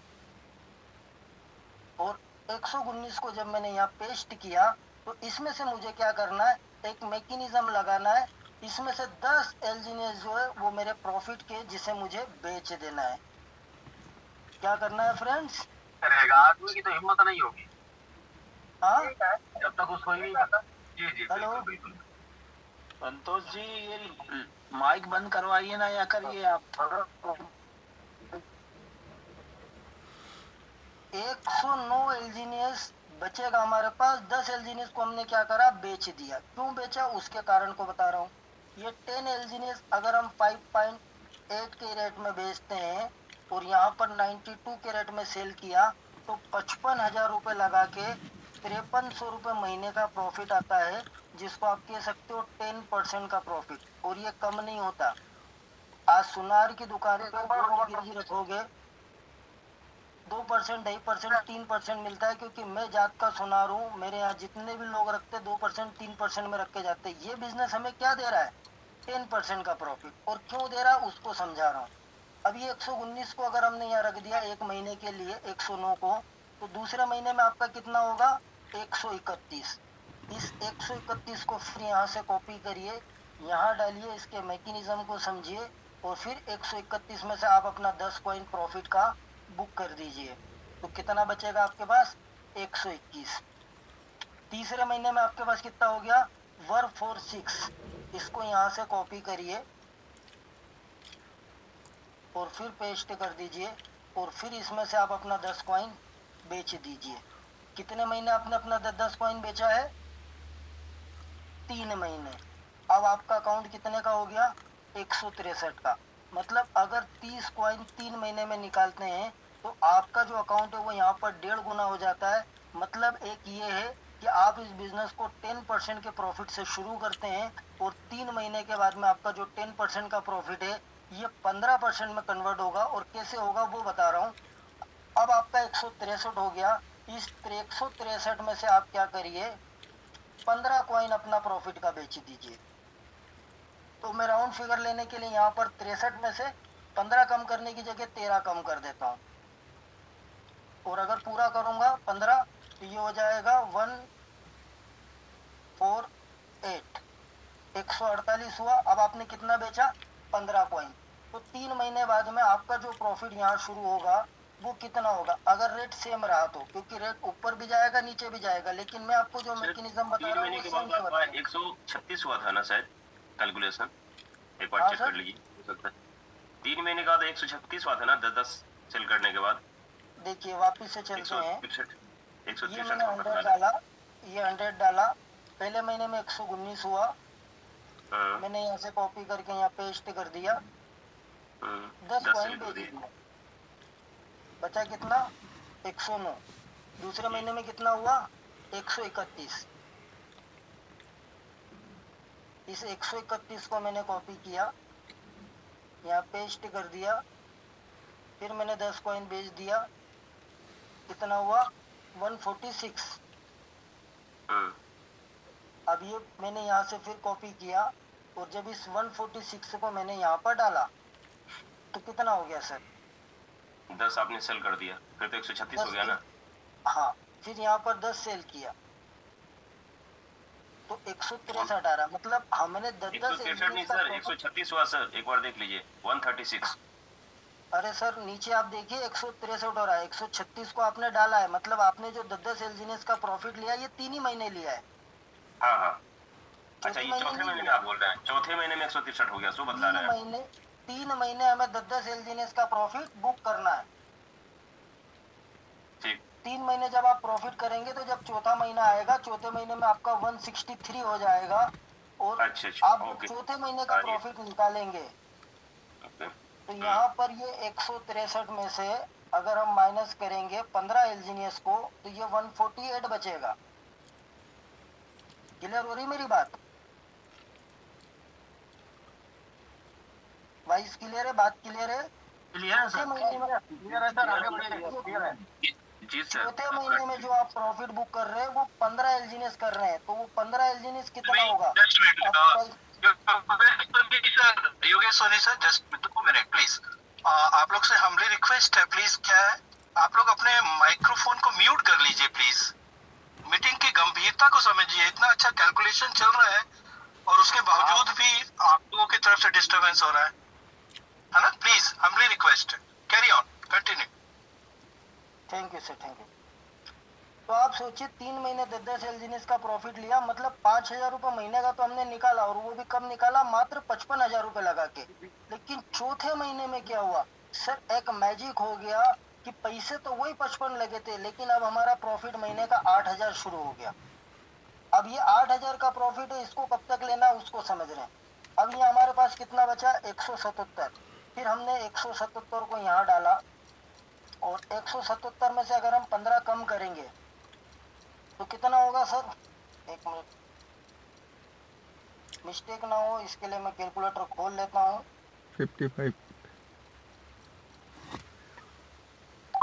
और 119 को जब मैंने यहाँ पेस्ट किया तो इसमें से मुझे क्या करना है, एक मैकेनिज्म लगाना है। इसमें से 10 एल्जीनियस जो है वो मेरे प्रॉफिट के, जिसे मुझे बेच देना है। क्या करना है फ्रेंड्स? रहेगा, आदमी की तो हिम्मत नहीं होगी। हाँ, जब तक उसको ही नहीं पता। जी जी, हेलो, बिल्कुल बिल्कुल। संतोष जी, ये माइक बंद करवाइए ना, या करिए आप। 109 एल्जीनियस बचेगा हमारे पास। 10 एल्जीनियस को हमने क्या करा, बेच दिया। क्यों बेचा उसके कारण को बता रहा हूँ। ये 10 एल्जीनियस अगर हम 5.8 के रेट में बेचते हैं और यहाँ पर 92 के रेट में सेल किया, तो 55,000 रुपये लगा के 5300 रुपये महीने का प्रॉफिट आता है, जिसको आप कह सकते हो 10% का प्रॉफिट। और ये कम नहीं होता। आज सुनार की दुकान पे गोल्ड गिरवी रखोगे, 2%, 2.5%, 3% मिलता है, क्योंकि मैं जात का सुनार हूँ। मेरे यहाँ जितने भी लोग रखते 2%, 3% में रख के जाते हैं। ये बिजनेस हमें क्या दे रहा है? 10% का प्रॉफिट। और क्यों दे रहा है उसको समझा रहा हूँ। अब ये 119 को अगर हमने यहाँ रख दिया 1 महीने के लिए, 109 को, तो दूसरे महीने में आपका कितना होगा? 131। इस 131 को फिर यहाँ से कॉपी करिए, यहाँ डालिए, इसके मैकेनिज्म को समझिए, और फिर 131 में से आप अपना 10 कॉइन प्रॉफिट का बुक कर दीजिए। तो कितना बचेगा आपके पास? 121। तीसरे महीने में आपके पास कितना हो गया? 146। इसको यहाँ से कॉपी करिए और फिर पेस्ट कर दीजिए, और फिर इसमें से आप अपना 10 कॉइन बेच दीजिए। कितने महीने आपने अपना 10 कॉइन बेचा है? 3 महीने। अब आपका अकाउंट कितने का हो गया? 163 का। मतलब अगर 30 कॉइन 3 महीने में निकालते हैं तो आपका जो अकाउंट है वो यहाँ पर 1.5 गुना हो जाता है। मतलब एक ये है कि आप इस बिजनेस को 10% के प्रॉफिट से शुरू करते हैं, और 3 महीने के बाद में आपका जो 10% का प्रॉफिट है ये 15% में कन्वर्ट होगा। और कैसे होगा वो बता रहा हूँ। अब आपका 163 हो गया। इस 163 में से आप क्या करिए, 15 कॉइन अपना प्रॉफिट का बेच दीजिए। तो मैं राउंड फिगर लेने के लिए यहाँ पर 63 में से 15 कम करने की जगह 13 कम कर देता हूँ, और अगर पूरा करूंगा 15 तो ये हो जाएगा 148, 148 हुआ। अब आपने कितना बेचा? 15 कॉइन। तो 3 महीने बाद में आपका जो प्रॉफिट यहाँ शुरू होगा वो कितना होगा अगर रेट सेम रहा तो, क्योंकि रेट ऊपर भी जाएगा नीचे भी जाएगा, लेकिन मैं आपको जो मैकेनिज्म बता 3 रहा हूँ महीने वो के सेम बाद से बता आपका रहा हूँ। 136 हुआ था ना शायद कैलकुलेशन, एक बार हाँ चेक सर, कर लीजिए, हो सकता है 3 महीने का तो 136 हुआ था ना, 10 सेल करने के बाद देखिए वापिस से चलते हैं। 163 ये 163 मैंने होता 100 था। डाला, ये 100 डाला, पहले महीने में 119 हुआ, हाँ, मैंने यहाँ से कॉपी करके यहाँ पेस्ट कर दिया, 10 10 कॉइन सेल कर भेज दिए। दिया, बचा कितना 109। दूसरे महीने में कितना हुआ 131। इस 131 को मैंने कॉपी किया, यहाँ पेस्ट कर दिया, फिर मैंने 10 कॉइन भेज दिया, कितना हुआ 146। अब ये मैंने यहाँ से फिर कॉपी किया, और जब इस 146 को मैंने यहाँ पर डाला तो कितना हो गया सर 10 आपने सेल कर दिया, फिर तो 136 हो 10 गया ना। हाँ, फिर यहाँ पर 10 सेल किया तो 163 आ रहा, मतलब हमने 10 163 नहीं का सर, प्रॉफिट। 136 हुआ सर, एक बार देख लीजिए 136। अरे सर नीचे आप देखिए 163 हो रहा है, 136 को आपने डाला है, मतलब आपने जो 10 एलजीनियस का प्रॉफिट लिया ये 3 ही महीने लिया है, हाँ हाँ, अच्छा चौथे ये महीने चौथे नहीं महीने में लिया। आप बोल रहे हैं, चौथे महीने में 163 हो गया, सो बदला तीन रहा है। महीने 3 महीने हमें 10 एलजीनियस का प्रॉफिट बुक करना है। ठीक, 3 महीने जब आप प्रॉफिट करेंगे तो जब चौथा महीना आएगा, चौथे महीने में आपका 163 हो जाएगा, और अच्छा अच्छा, आप जब ओके, चौथे महीने का आगे, प्रॉफिट निकालेंगे ओके, तो यहाँ पर ये 163 में से अगर हम माइनस करेंगे 15 एलजीनियस को तो ये 148 बचेगा। क्लियर हो रही मेरी बात? वाइस क्लियर है? बात क्लियर है? क्लियर है चौथे सर, महीने में क्लियर है सर, आगे बढ़िए, क्लियर है। जी सर, चौथे आपका महीने में जो आप प्रॉफिट बुक कर रहे हैं वो 15 एलजीनियस कर रहे हैं, तो वो 15 एलजीनियस कितना होगा Just a minute. अब Yogesh Soni sir, just 2 minute please. आप लोग से हम्बली रिक्वेस्ट है, प्लीज क्या है, आप लोग अपने माइक्रोफोन को म्यूट कर लीजिए प्लीज। मीटिंग की गंभीरता को समझिए, इतना अच्छा कैलकुलेशन चल रहा है और उसके बावजूद भी आप लोगों की तरफ से डिस्टरबेंस हो रहा है ना। Please humbly request, carry on, continue. Thank you sir, thank you. तो आप सोचिए 3 महीने 10 एलजीनियस का प्रॉफिट लिया, मतलब 5,000 रुपये महीने का तो हमने निकाला, और वो भी कब निकाला, मात्र 55,000 रुपये लगा के। लेकिन चौथे महीने में क्या हुआ सर, एक मैजिक हो गया कि पैसे तो वही 55 लगे थे, लेकिन अब हमारा प्रॉफिट महीने का 8,000 शुरू हो गया। अब ये 8,000 का प्रॉफिट है, इसको कब तक लेना है उसको समझ रहे हैं। अब ये हमारे पास कितना बचा 177, फिर हमने 177 को यहाँ डाला, और 177 में से अगर हम 15 कम करेंगे तो कितना होगा सर, एक मिनट, मिस्टेक ना हो इसके लिए मैं कैलकुलेटर खोल लेता हूँ। 55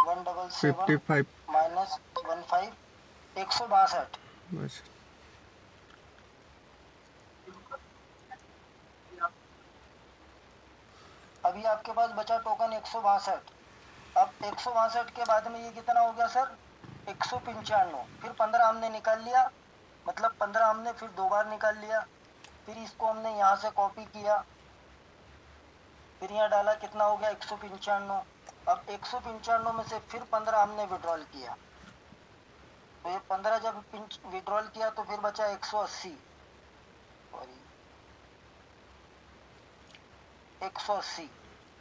177 55 माइनस 15 162। बस अभी आपके पास बचा टोकन 162। अब 162 के बाद में ये कितना हो गया सर 195, फिर 15 हमने निकाल लिया, मतलब 15 हमने फिर 2 बार निकाल लिया, फिर इसको हमने यहाँ से कॉपी किया, फिर यहाँ डाला, कितना हो गया 195। अब 195 में से फिर 15 हमने विड्रॉल किया, तो ये 15 जब विड्रॉल किया तो फिर बचा 180, सॉरी 180।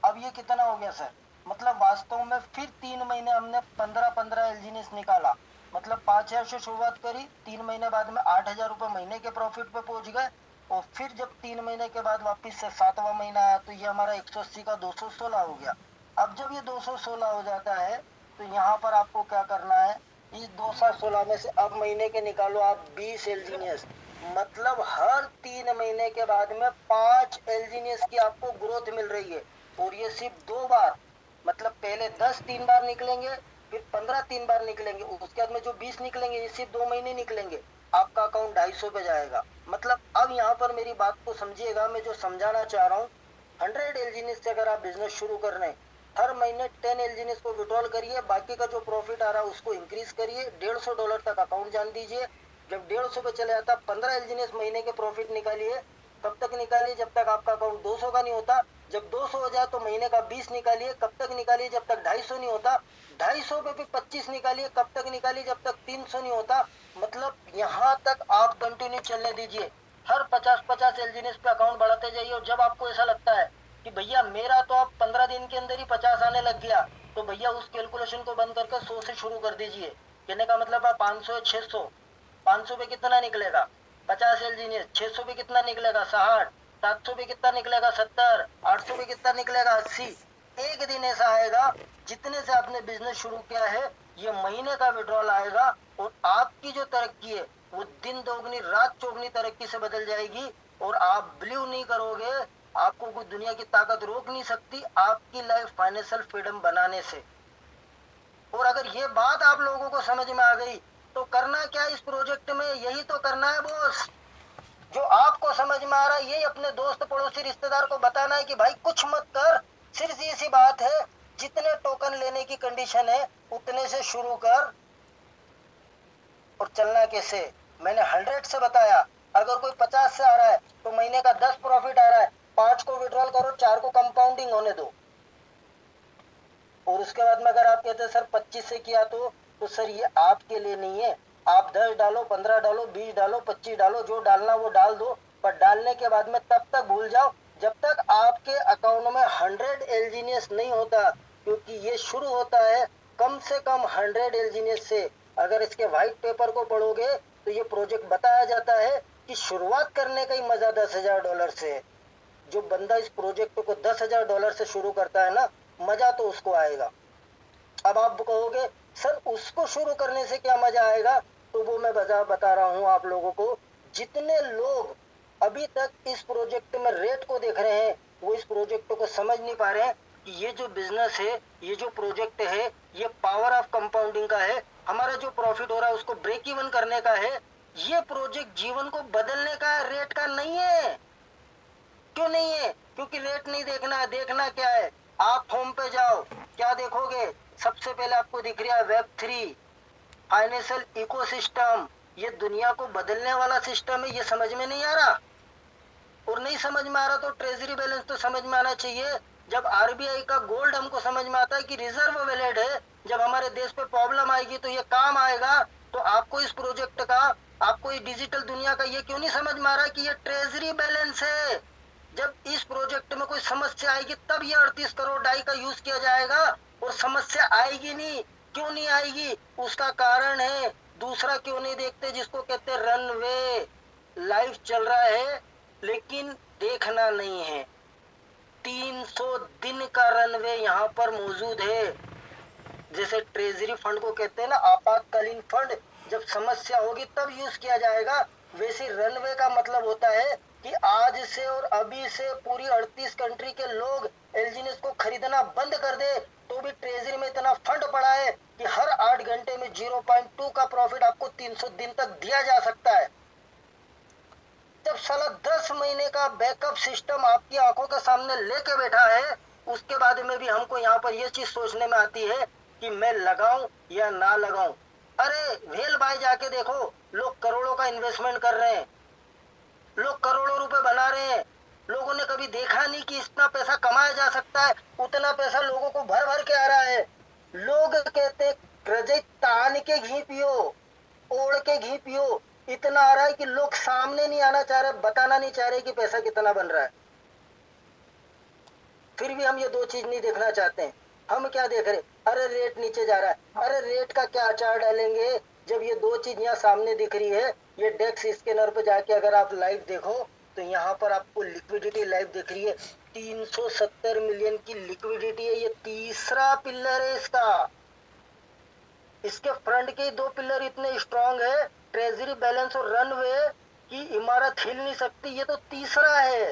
अब ये कितना हो गया सर, मतलब वास्तव में फिर 3 महीने हमने 15 एलजीनिस निकाला, मतलब 5,000 से शुरुआत करी, 3 महीने बाद में 8,000 रुपये महीने के प्रॉफिट पे पहुंच गए, और फिर जब 3 महीने के बाद वापिस से 7वां महीना आया तो ये हमारा 180 का 216 हो गया। अब जब ये 216 हो जाता है तो यहाँ पर आपको क्या करना है, इस 216 में से अब महीने के निकालो आप 20 एलजीनियस, मतलब हर 3 महीने के बाद में 5 एलजीनियस की आपको ग्रोथ मिल रही है, और ये सिर्फ 2 बार, मतलब पहले 10 3 बार निकलेंगे, फिर 15 3 बार निकलेंगे, उसके बाद में जो 20 निकलेंगे ये सिर्फ 2 महीने निकलेंगे, आपका अकाउंट 250 पे जाएगा। मतलब अब यहाँ पर मेरी बात को समझिएगा, मैं जो समझाना चाह रहा हूँ, 100 एलजीनियस से अगर आप बिजनेस शुरू कर रहे हैं, हर महीने 10 एलजीनियस को विड्रॉल करिए, बाकी का जो प्रॉफिट आ रहा है उसको इंक्रीज करिए, $150 तक अकाउंट जान दीजिए, जब 150 पे चले जाता 15 एलजीनियस महीने के प्रॉफिट निकालिए, तब तक निकालिए जब तक आपका अकाउंट 200 का नहीं होता, जब 200 हो जाए तो महीने का 20 निकालिए। कब तक निकालिए? जब तक 250 नहीं होता। 250 पे भी 25 निकालिए। कब तक निकालिए? जब तक 300 नहीं होता। मतलब यहाँ तक आप कंटिन्यू चलने दीजिए। हर 50-50 एलजीएनएस पे अकाउंट बढ़ाते जाइए। और जब आपको ऐसा लगता है कि भैया मेरा तो अब 15 दिन के अंदर ही 50 आने लग गया, तो भैया उस कैलकुलेशन को बंद करके 100 से शुरू कर दीजिए। कहने का मतलब आप 500 या 600, 500 पे कितना निकलेगा? 50 एलजीनियस। 600 पे कितना निकलेगा? 60। 700 पे कितना निकलेगा? 70। 800 पे कितना निकलेगा? 80। एक दिन ऐसा आएगा जितने से आपने बिजनेस शुरू किया है ये महीने का विड्रॉल आएगा और आपकी जो तरक्की है वो दिन दोगुनी रात चौगुनी तरक्की से बदल जाएगी। और आप बिलीव नहीं करोगे, आपको कोई दुनिया की ताकत रोक नहीं सकती आपकी लाइफ फाइनेंशियल फ्रीडम बनाने से। और अगर ये बात आप लोगों को समझ में आ गई तो करना क्या इस प्रोजेक्ट में? यही तो करना है बॉस। जो आपको समझ में आ रहा है यही अपने दोस्त पड़ोसी रिश्तेदार को बताना है कि भाई कुछ मत कर, सिर्फ ये सी बात है जितने टोकन लेने की कंडीशन है उतने से शुरू कर। और चलना कैसे? मैंने 100 से बताया। अगर कोई 50 से आ रहा है तो महीने का 10 प्रॉफिट आ रहा है, 5 को विड्रॉल करो, 4 को कंपाउंडिंग होने दो। और उसके बाद में अगर आप कहते हैं सर 25 से किया तो सर ये आपके लिए नहीं है। आप 10 डालो, 15 डालो, 20 डालो, 25 डालो, जो डालना वो डाल दो। पर डालने के बाद में तब तक भूल जाओ जब तक आपके अकाउंट में 100 एलजीनियस नहीं होता, क्योंकि ये शुरू होता है कम से कम 100 एलजीनियस से। अगर इसके व्हाइट पेपर को पढ़ोगे तो ये प्रोजेक्ट बताया जाता है कि शुरुआत करने का ही मजा $10,000 से है। जो बंदा इस प्रोजेक्ट को $10,000 से शुरू करता है ना, मजा तो उसको आएगा। अब आप कहोगे सर उसको शुरू करने से क्या मजा आएगा? तो वो मैं बता रहा हूं आप लोगों को। जितने लोग अभी तक इस प्रोजेक्ट में रेट को देख रहे हैं वो इस प्रोजेक्ट को समझ नहीं पा रहे हैं कि ये जो बिजनेस है, ये जो प्रोजेक्ट है, ये पावर ऑफ कंपाउंडिंग का है। हमारा जो प्रॉफिट हो रहा है उसको ब्रेक इवन करने का है। ये प्रोजेक्ट जीवन को बदलने का है, रेट का नहीं है। क्यों नहीं है? क्योंकि रेट नहीं देखना है। देखना क्या है? आप होम पे जाओ, क्या देखोगे? सबसे पहले आपको दिख रहा है Web3 फाइनेंशियल इकोसिस्टम। ये दुनिया को बदलने वाला सिस्टम है। ये समझ में नहीं आ रहा? और नहीं समझ में आ रहा तो ट्रेजरी बैलेंस तो समझ में आना चाहिए। जब आरबीआई का गोल्ड हमको समझ में आता है कि रिजर्व वैलिड है, जब हमारे देश पे प्रॉब्लम आएगी तो ये काम आएगा। तो आपको इस प्रोजेक्ट का, आपको इस डिजिटल दुनिया का ये क्यों नहीं समझ में आ रहा कि ये ट्रेजरी बैलेंस है? जब इस प्रोजेक्ट में कोई समस्या आएगी तब ये 38 करोड़ डाई का यूज किया जाएगा। और समस्या आएगी नहीं। क्यों नहीं आएगी? उसका कारण है। दूसरा क्यों नहीं देखते जिसको कहते हैं रनवे। लाइफ चल रहा है लेकिन देखना नहीं है। 300 दिन का रनवे यहाँ पर मौजूद है। जैसे ट्रेजरी फंड को कहते हैं ना आपातकालीन फंड, जब समस्या होगी तब यूज किया जाएगा। वैसे रनवे का मतलब होता है कि आज से और अभी से पूरी 38 कंट्री के लोग एलजीनियस को खरीदना बंद कर दे तो भी ट्रेजरी में इतना फंड पड़ा है कि हर 8 घंटे में 0.2 का प्रॉफिट आपको 300 दिन तक दिया जा सकता है। जब साला 10 महीने का बैकअप सिस्टम आपकी आंखों के सामने लेके बैठा है, उसके बाद में भी हमको यहाँ पर ये चीज सोचने में आती है कि मैं लगाऊं या ना लगाऊं। अरे वेल भाई जाके देखो, लोग करोड़ों का इन्वेस्टमेंट कर रहे हैं, लोग करोड़ों रुपए बना रहे हैं। लोगों ने कभी देखा नहीं कि इतना पैसा कमाया जा सकता है। उतना पैसा लोगों को भर भर के आ रहा है। लोग कहते प्रजय तान के घी पियो, ओढ़ के घी पियो। इतना आ रहा है कि लोग सामने नहीं आना चाह रहे, बताना नहीं चाह रहे कि पैसा कितना बन रहा है। फिर भी हम ये दो चीज नहीं देखना चाहते हैं। हम क्या देख रहे? अरे रेट नीचे जा रहा है। अरे रेट का क्या अचार डालेंगे जब ये दो चीज यहाँ सामने दिख रही है। ये डेक्स स्कैनर पे जाके अगर आप लाइव देखो तो यहाँ पर आपको लिक्विडिटी लाइव दिख रही है। 370 मिलियन की लिक्विडिटी है। ये तीसरा पिलर है इसका। इसके फ्रंट के दो पिलर इतने स्ट्रांग है, ट्रेजरी बैलेंस और रनवे की इमारत हिल नहीं सकती। ये तो तीसरा है,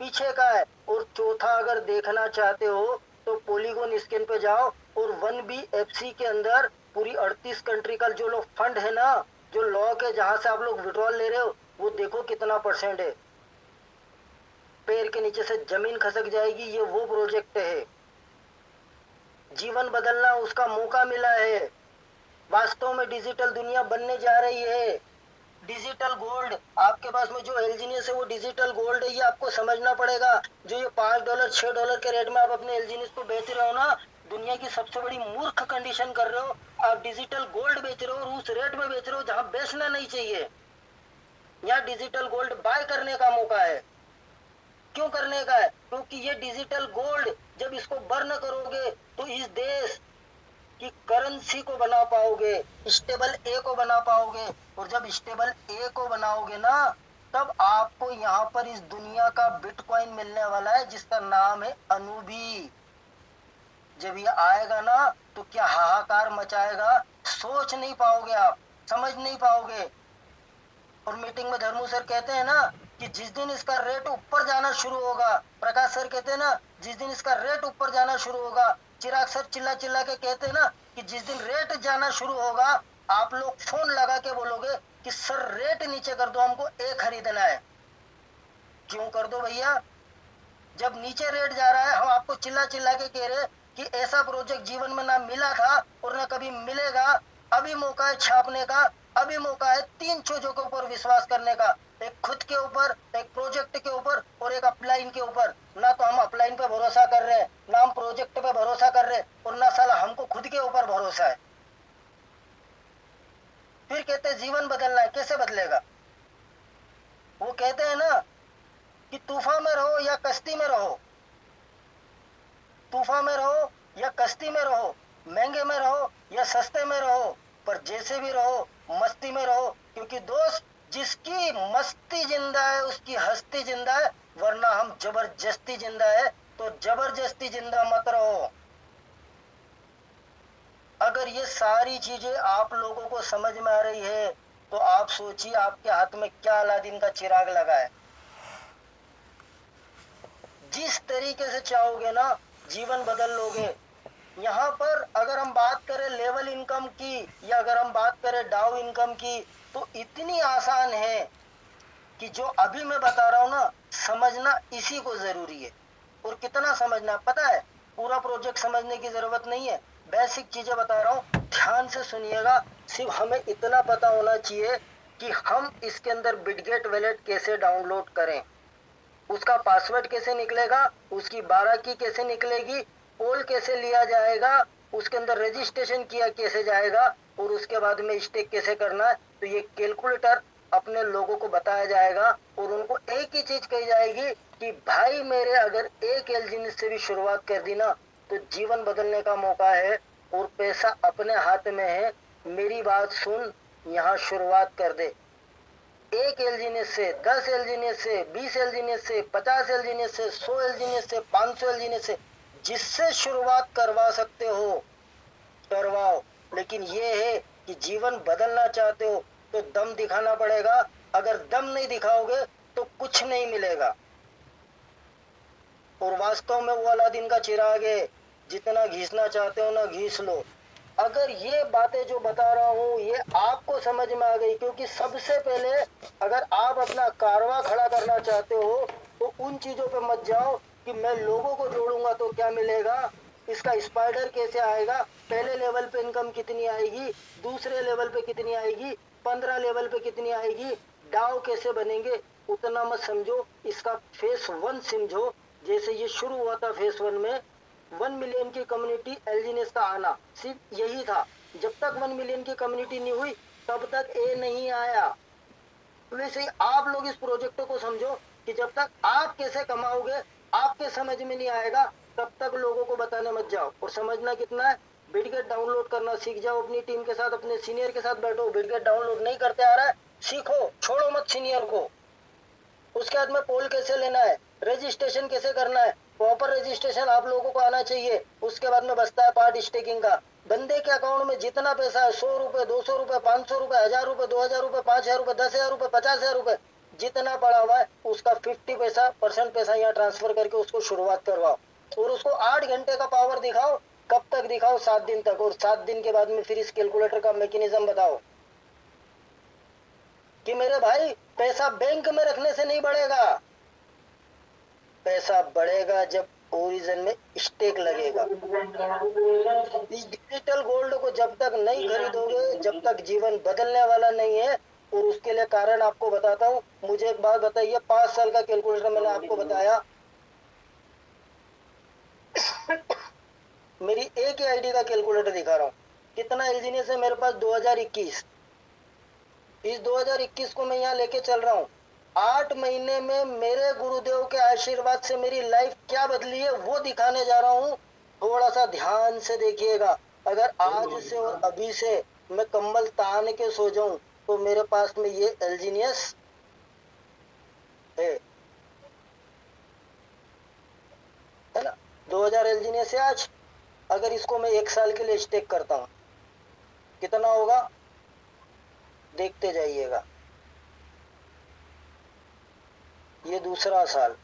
पीछे का है। और चौथा अगर देखना चाहते हो तो पॉलीगॉन स्कैन पे जाओ और 1BFC के अंदर पूरी 38 कंट्री का जो लोग फंड है ना, जो लॉक है जहां से आप लोग विड्रॉल ले रहे हो, वो देखो कितना % है। पैर के नीचे से जमीन खसक जाएगी। ये वो प्रोजेक्ट है। जीवन बदलना उसका मौका मिला है। वास्तव में डिजिटल दुनिया बनने जा रही है। डिजिटल गोल्ड, आपके पास में जो एलजीनियस है वो डिजिटल गोल्ड है, ये आपको समझना पड़ेगा। जो ये $5 $6 के रेट में आप अपने एलजीनियस को बेच रहे हो ना, दुनिया की सबसे बड़ी मूर्ख कंडीशन कर रहे हो। आप डिजिटल गोल्ड बेच रहे हो और उस रेट में बेच रहे हो जहां बेचना नहीं चाहिए। यहाँ डिजिटल गोल्ड बाय करने का मौका है। क्यों करने का है? क्योंकि ये डिजिटल गोल्ड जब इसको बर्न करोगे तो इस देश की करेंसी को बना पाओगे, स्टेबल ए को बना पाओगे। और जब स्टेबल ए को बनाओगे ना, तब आपको यहाँ पर इस दुनिया का बिटकॉइन मिलने वाला है, जिसका नाम है अनूबी। जब ये आएगा ना तो क्या हाहाकार मचाएगा, सोच नहीं पाओगे आप, समझ नहीं पाओगे। और मीटिंग में धर्मू सर कहते हैं ना कि जिस दिन इसका रेट ऊपर जाना शुरू होगा, प्रकाश सर कहते हैं ना जिस दिन इसका रेट ऊपर जाना शुरू होगा, चिराग सर चिल्ला चिल्ला के कहते हैं ना कि जिस दिन रेट जाना शुरू होगा, आप लोग फोन लगा के बोलोगे कि सर रेट नीचे कर दो, हमको ए खरीदना है। क्यों कर दो भैया? जब नीचे रेट जा रहा है, हम आपको चिल्ला चिल्ला के कह रहे कि ऐसा प्रोजेक्ट जीवन में ना मिला था और ना कभी मिलेगा। अभी मौका है छापने का, अभी मौका है 3 चीजों के ऊपर विश्वास करने का, एक खुद के ऊपर, एक प्रोजेक्ट के ऊपर और एक अपलाइन के ऊपर। ना तो हम अपलाइन पे भरोसा कर रहे हैं, ना हम प्रोजेक्ट पे भरोसा कर रहे हैं, और ना साला हमको खुद के ऊपर भरोसा है। फिर कहते हैं जीवन बदलना है, कैसे बदलेगा? वो कहते हैं ना कि तूफान में रहो या कश्ती में रहो, तूफान में रहो या कश्ती में रहो, महंगे में रहो या सस्ते में रहो, पर जैसे भी रहो मस्ती में रहो। क्योंकि दोस्त, जिसकी मस्ती जिंदा है उसकी हस्ती जिंदा है, वरना हम जबरदस्ती जिंदा है। तो जबरदस्ती जिंदा मत रहो। अगर ये सारी चीजें आप लोगों को समझ में आ रही है तो आप सोचिए आपके हाथ में क्या अलादीन का चिराग लगा है। जिस तरीके से चाहोगे ना जीवन बदल लोगे। यहाँ पर अगर हम बात करें लेवल इनकम की, या अगर हम बात करें डाउ इनकम की, तो इतनी आसान है कि जो अभी मैं बता रहा हूं ना, समझना इसी को जरूरी है। और कितना समझना पता है? पूरा प्रोजेक्ट समझने की जरूरत नहीं है, बेसिक चीजें बता रहा हूं, ध्यान से सुनिएगा। सिर्फ हमें इतना पता होना चाहिए कि हम इसके अंदर बिटगेट वॉलेट कैसे डाउनलोड करें, उसका पासवर्ड कैसे निकलेगा, उसकी 12 की कैसे निकलेगी, पोल कैसे लिया जाएगा, उसके अंदर रजिस्ट्रेशन किया कैसे जाएगा, और उसके बाद में स्टेक कैसे करना है। तो ये कैलकुलेटर अपने लोगों को बताया जाएगा और उनको एक ही चीज कही जाएगी कि भाई मेरे अगर एक एलजीनिस से भी शुरुआत कर दी ना तो जीवन बदलने का मौका है और पैसा अपने हाथ में है। मेरी बात सुन, यहाँ शुरुआत कर दे। 1 एलजीनियस से, 10 एलजीनियस से, 20 एलजीनियस से, 50 एलजीनियस से, 100 एलजीनियस से, 500 एलजीनियस से, जिससे शुरुआत करवा सकते हो करवाओ। लेकिन ये है कि जीवन बदलना चाहते हो तो दम दिखाना पड़ेगा। अगर दम नहीं दिखाओगे तो कुछ नहीं मिलेगा। और वास्तव में वो अलादीन का चिराग है, जितना घीसना चाहते हो ना घीस लो। अगर ये बातें जो बता रहा हूँ ये आपको समझ में आ गई, क्योंकि सबसे पहले अगर आप अपना कारवां खड़ा करना चाहते हो तो उन चीजों पे मत जाओ कि मैं लोगों को जोड़ूंगा तो क्या मिलेगा, इसका स्पाइडर कैसे आएगा, पहले लेवल पे इनकम कितनी आएगी, दूसरे लेवल पे कितनी आएगी, 15 लेवल पे कितनी आएगी, डाव कैसे बनेंगे, उतना मत समझो। इसका फेस 1 समझो। जैसे ये शुरू हुआ था फेस 1 में 1 मिलियन की कम्युनिटी एलजीनियस का आना, सिर्फ यही था। जब तक 1 मिलियन की कम्युनिटी नहीं हुई तब तक ए नहीं आया। वैसे ही आप लोग इस प्रोजेक्ट को समझो कि जब तक आप कैसे कमाओगे आपके समझ में नहीं आएगा तब तक लोगों को बताने मत जाओ। और समझना कितना है, बिटगेट डाउनलोड करना सीख जाओ, अपनी टीम के साथ अपने सीनियर के साथ बैठो। बिटगेट डाउनलोड नहीं करते आ रहा है, सीखो, छोड़ो मत सीनियर को। उसके बाद में पोल कैसे लेना है, रजिस्ट्रेशन कैसे करना है, प्रॉपर रजिस्ट्रेशन आप लोगों को आना चाहिए। उसके बाद में बचता है पार्ट स्टेकिंग का। बंदे के अकाउंट में जितना पैसा है, 100 रुपए, 200 रुपए, 500 रुपए, 1000 रुपए, 2000 रुपए, 5000 रुपए, 10,000 रुपए, 50,000 रुपए, जितना पड़ा हुआ है उसका 50% पैसा यहाँ ट्रांसफर करके उसको शुरुआत करवाओ। और उसको 8 घंटे का पावर दिखाओ। कब तक दिखाओ? 7 दिन तक। और 7 दिन के बाद में फिर इस कैलकुलेटर का मैकेनिज्म बताओ कि मेरे भाई पैसा बैंक में रखने से नहीं बढ़ेगा, पैसा बढ़ेगा जब ओरिजिन में स्टेक लगेगा। इस डिजिटल गोल्ड को जब तक नहीं खरीदोगे, जब तक जीवन बदलने वाला नहीं है, और उसके लिए कारण आपको बताता हूँ। मुझे एक बात बताइए, 5 साल का कैलकुलेटर मैंने आपको बताया, मेरी एक ही आईडी का कैलकुलेटर दिखा रहा हूँ। कितना एलजीनियस है मेरे पास? 2021। इस 2021 को मैं यहाँ लेके चल रहा हूँ। 8 महीने में मेरे गुरुदेव के आशीर्वाद से मेरी लाइफ क्या बदली है वो दिखाने जा रहा हूँ। थोड़ा सा ध्यान से देखिएगा। अगर आज से और अभी से मैं कंबल तान के सो जाऊं तो मेरे पास में ये एलजीनियस है ना। 2000 एलजीनियस है आज। अगर इसको मैं 1 साल के लिए स्टेक करता हूँ कितना होगा देखते जाइएगा। ये दूसरा साल,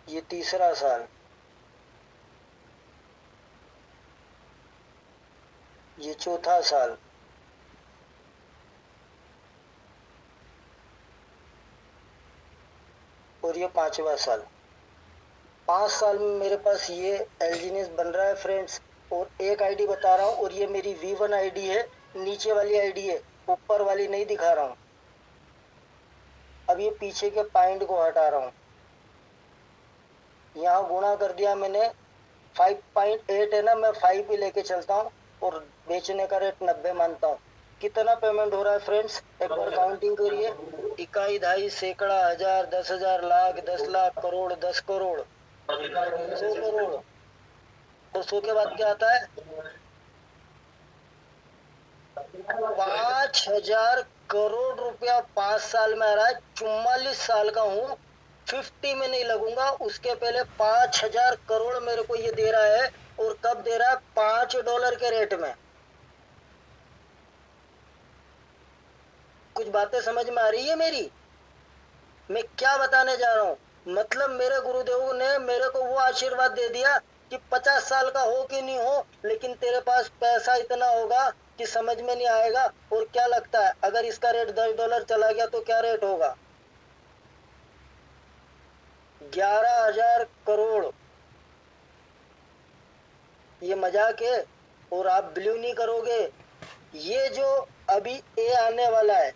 ये तीसरा साल, ये चौथा साल, और ये 5वां साल। 5 साल में मेरे पास ये एलजीनियस बन रहा है फ्रेंड्स। और एक आईडी बता रहा हूँ, और ये मेरी V1 आईडी है, नीचे वाली आईडी है, ऊपर वाली नहीं दिखा रहा हूँ। अब ये पीछे के पॉइंट को हटा रहा हूँ। यहाँ गुणा कर दिया मैंने, 5.8 है ना, मैं 5 ही लेके चलता हूँ और बेचने का रेट 90 मानता हूँ। कितना पेमेंट हो रहा है फ्रेंड्स? एक बार काउंटिंग करिए। इकाई, दहाई, सैकड़ा, हजार, 10,000, लाख, 10 लाख, करोड़, 10 करोड़, 100 करोड़। तो 100 के बाद क्या आता है? 5,000 करोड़ रुपया 5 साल में आ रहा है। 44 साल का हूँ, 50 में नहीं लगूंगा। उसके पहले 5,000 करोड़ मेरे को ये दे रहा है। और कब दे रहा है? $5 के रेट में। कुछ बातें समझ में आ रही है मेरी? मैं क्या बताने जा रहा हूँ? मतलब मेरे गुरुदेव ने मेरे को वो आशीर्वाद दे दिया कि 50 साल का हो कि नहीं हो, लेकिन तेरे पास पैसा इतना होगा कि समझ में नहीं आएगा। और क्या लगता है अगर इसका रेट $10 चला गया तो क्या रेट होगा? 11,000 करोड़। ये मजाक है? और आप बिलीव नहीं करोगे, ये जो अभी ए आने वाला है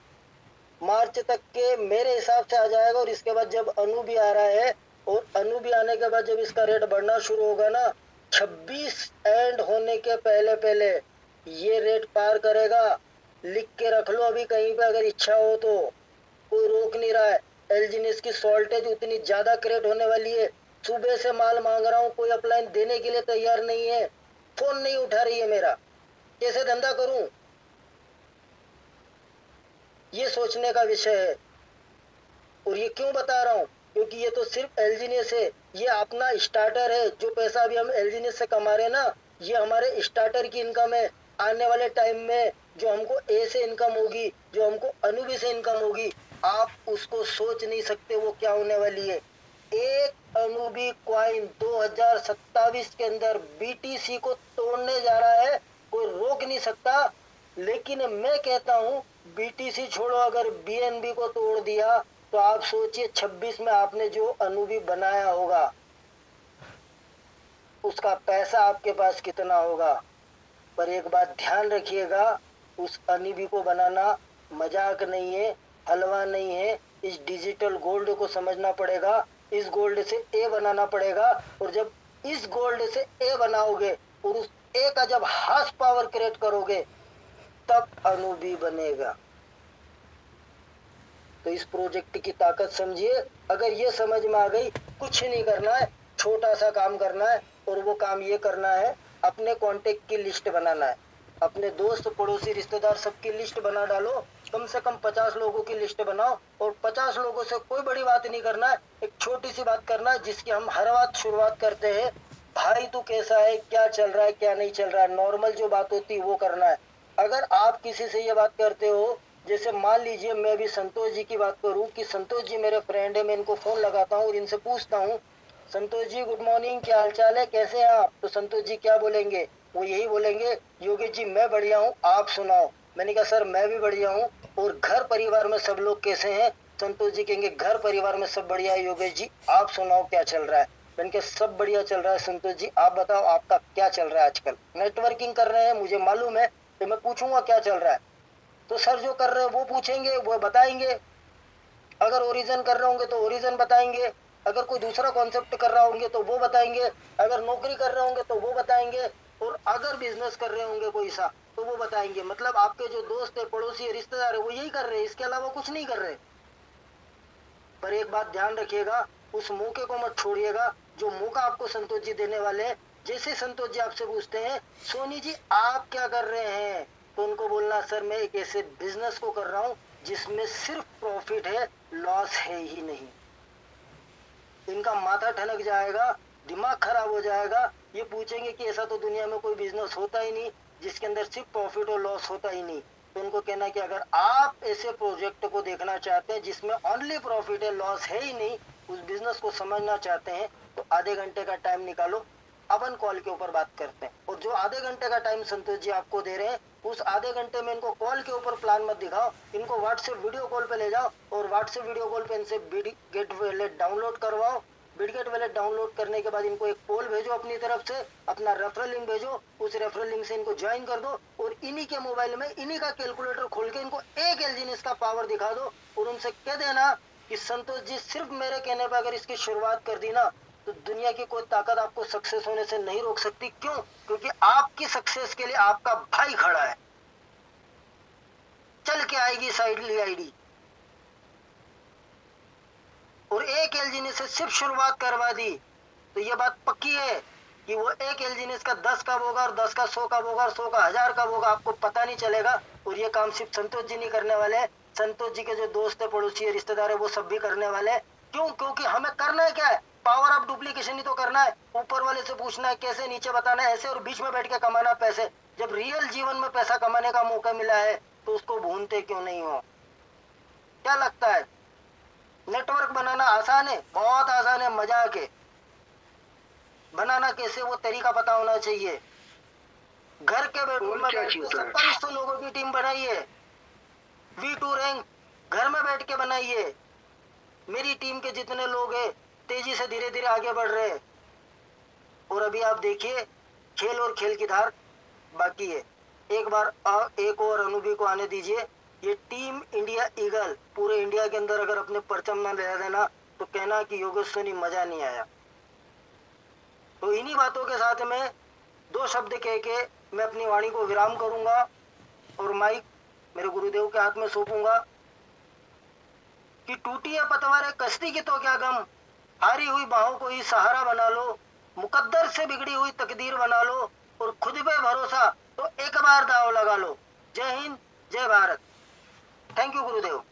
मार्च तक के मेरे हिसाब से आ जाएगा। और इसके बाद जब अनु भी आ रहा है, और अनु भी आने के बाद जब इसका रेट बढ़ना शुरू होगा ना, 26 एंड होने के पहले पहले ये रेट पार करेगा। लिख के रख लो अभी कहीं पे, अगर इच्छा हो तो। कोई रोक नहीं रहा है। एलजीनियस की शॉर्टेज उतनी ज्यादा क्रिएट होने वाली है। सुबह से माल मांग रहा हूँ, कोई अपलाइन देने के लिए तैयार नहीं है। फोन नहीं उठा रही है मेरा। कैसे धंधा करूं? ये सोचने का विषय है। और ये क्यों बता रहा हूँ? क्योंकि ये तो सिर्फ एलजीनियस है, ये अपना स्टार्टर है। जो पैसा अभी हम एलजीनियस से कमा रहे हैं ना, ये हमारे स्टार्टर की इनकम है। आने वाले टाइम में जो हमको ए से इनकम होगी, जो हमको अनुबी से इनकम होगी, आप उसको सोच नहीं सकते वो क्या होने वाली है। एक अनुबी क्वाइन 2027 के अंदर बीटीसी को तोड़ने जा रहा है। कोई रोक नहीं सकता। लेकिन मैं कहता हूँ बीटीसी छोड़ो, अगर बीएनबी को तोड़ दिया तो आप सोचिए 26 में आपने जो अनुबी बनाया होगा उसका पैसा आपके पास कितना होगा। पर एक बात ध्यान रखिएगा, उस अनुबी को बनाना मजाक नहीं है, हलवा नहीं है। इस डिजिटल गोल्ड को समझना पड़ेगा। इस गोल्ड से ए बनाना पड़ेगा। और जब इस गोल्ड से ए बनाओगे और उस ए का जब हार्स पावर क्रिएट करोगे तब अनुबी बनेगा। तो इस प्रोजेक्ट की ताकत समझिए। अगर ये समझ में आ गई, कुछ नहीं करना है, छोटा सा काम करना है। और वो काम ये करना है, अपने कांटेक्ट की लिस्ट बनाना है। अपने दोस्त, पड़ोसी, रिश्तेदार सबकी लिस्ट बना डालो। कम से कम 50 लोगों की लिस्ट बनाओ। और 50 लोगों से कोई बड़ी बात नहीं करना है, एक छोटी सी बात करना है जिसकी हम हर बात शुरुआत करते हैं। भाई तू कैसा है, क्या चल रहा है, क्या नहीं चल रहा है, नॉर्मल जो बात होती है वो करना है। अगर आप किसी से ये बात करते हो, जैसे मान लीजिए मैं भी संतोष जी की बात करूं कि संतोष जी मेरे फ्रेंड है, मैं इनको फोन लगाता हूं और इनसे पूछता हूं, संतोष जी गुड मॉर्निंग, क्या हालचाल है, कैसे हैं आप? तो संतोष जी क्या बोलेंगे? वो यही बोलेंगे, योगेश जी मैं बढ़िया हूँ, आप सुनाओ। मैंने कहा सर मैं भी बढ़िया हूँ। और घर परिवार में सब लोग कैसे हैं? संतोष जी कहेंगे घर परिवार में सब बढ़िया है योगेश जी, आप सुनाओ क्या चल रहा है। मैंने कहा सब बढ़िया चल रहा है संतोष जी, आप बताओ आपका क्या चल रहा है आजकल। नेटवर्किंग कर रहे हैं, मुझे मालूम है कि मैं पूछूंगा क्या चल रहा है, तो सर जो कर रहे हैं वो पूछेंगे, वो बताएंगे। अगर ओरिजिन कर रहे होंगे तो ओरिजिन बताएंगे, अगर कोई दूसरा कॉन्सेप्ट कर रहा होंगे तो वो बताएंगे, अगर नौकरी कर रहे होंगे तो वो बताएंगे, और अगर बिजनेस कर रहे होंगे कोई सा तो वो बताएंगे। मतलब आपके जो दोस्त है, पड़ोसी है, रिश्तेदार है, वो यही कर रहे हैं, इसके अलावा कुछ नहीं कर रहे। पर एक बात ध्यान रखिएगा, उस मौके को मत छोड़िएगा जो मौका आपको संतोष जी देने वाले हैं। जैसे संतोष जी आपसे पूछते हैं सोनी जी आप क्या कर रहे हैं, तो उनको बोलना सर मैं एक ऐसे बिजनेस को कर रहा हूं जिसमें सिर्फ प्रॉफिट है, लॉस है ही नहीं। इनका माथा ठनक जाएगा, दिमाग खराब हो जाएगा, ये पूछेंगे कि ऐसा तो दुनिया में कोई बिजनेस होता ही नहीं जिसके अंदर सिर्फ प्रॉफिट और लॉस होता ही नहीं। तो उनको कहना है कि अगर आप ऐसे प्रोजेक्ट को देखना चाहते हैं जिसमें ओनली प्रॉफिट है, लॉस है ही नहीं, उस बिजनेस को समझना चाहते हैं, तो आधे घंटे का टाइम निकालो, अपन कॉल के ऊपर बात करते हैं। और जो आधे घंटे का टाइम संतोष जी आपको दे रहे हैं, उस आधे घंटे में इनको कॉल के ऊपर प्लान मत दिखाओ, इनको व्हाट्सएप वीडियो कॉल पे ले जाओ और व्हाट्सएप वीडियो कॉल पे इनसे गेट वॉलेट डाउनलोड करवाओ। बिडगेट वॉलेट डाउनलोड करने के बाद इनको एक पोल भेजो अपनी तरफ से, अपना रेफरल लिंक भेजो, उस रेफरल लिंक से इनको ज्वाइन कर दो और इन्हीं के मोबाइल में इन्हीं का कैलकुलेटर खोल के इनको एक एलजीनियस का पावर दिखा दो और उनसे कह देना कि संतोष जी सिर्फ मेरे कहने पर अगर इसकी शुरुआत कर दी ना तो दुनिया की कोई ताकत आपको सक्सेस होने से नहीं रोक सकती। क्यों? क्योंकि आपकी सक्सेस के लिए आपका भाई खड़ा है, चल के आएगी साइडली आईडी। और एक एलजीनियस से सिर्फ शुरुआत करवा दी तो ये बात पक्की है कि वो एक एलजीनियस का 10 कब होगा और 10 का 100 कब होगा और 100 का 1000 कब होगा, आपको पता नहीं चलेगा। और ये काम सिर्फ संतोष जी नहीं करने वाले, संतोष जी के जो दोस्त है, पड़ोसी है, रिश्तेदार है, वो सब भी करने वाले हैं। क्यों? क्योंकि हमें करना है क्या है, पावर ऑफ डुप्लीकेशन ही तो करना है। ऊपर वाले से पूछना है कैसे, नीचे बताना है ऐसे, और बीच में बैठ के कमाना पैसे। जब रियल जीवन में पैसा कमाने का मौका मिला है तो उसको भूनते क्यों नहीं हो? क्या लगता है? नेटवर्क बनाना आसान है? बहुत आसान है, मजाक है। बनाना कैसे वो तरीका पता होना चाहिए। घर के बेडरूम में बैठ के 2700 लोगों की टीम बनाइए, V2 रैंक घर में बैठ के बनाइए। मेरी टीम के जितने लोग हैं तेजी से धीरे धीरे आगे बढ़ रहे हैं। और अभी आप देखिए खेल और खेल की धार बाकी है। एक बार एक और अनुभवी को आने दीजिए। ये टीम इंडिया ईगल पूरे इंडिया के अंदर अगर अपने परचम ना ले देना तो कहना कि योगेश सोनी मजा नहीं आया। तो इन्हीं बातों के साथ में दो शब्द कह के मैं अपनी वाणी को विराम करूंगा और माइक मेरे गुरुदेव के हाथ में सौंपूंगा कि टूटी है पतवार कश्ती की तो क्या गम, हारी हुई बाहों को ही सहारा बना लो, मुकद्दर से बिगड़ी हुई तकदीर बना लो और खुद पे भरोसा तो एक बार दाव लगा लो। जय हिंद, जय भारत। Thank you Gurudev.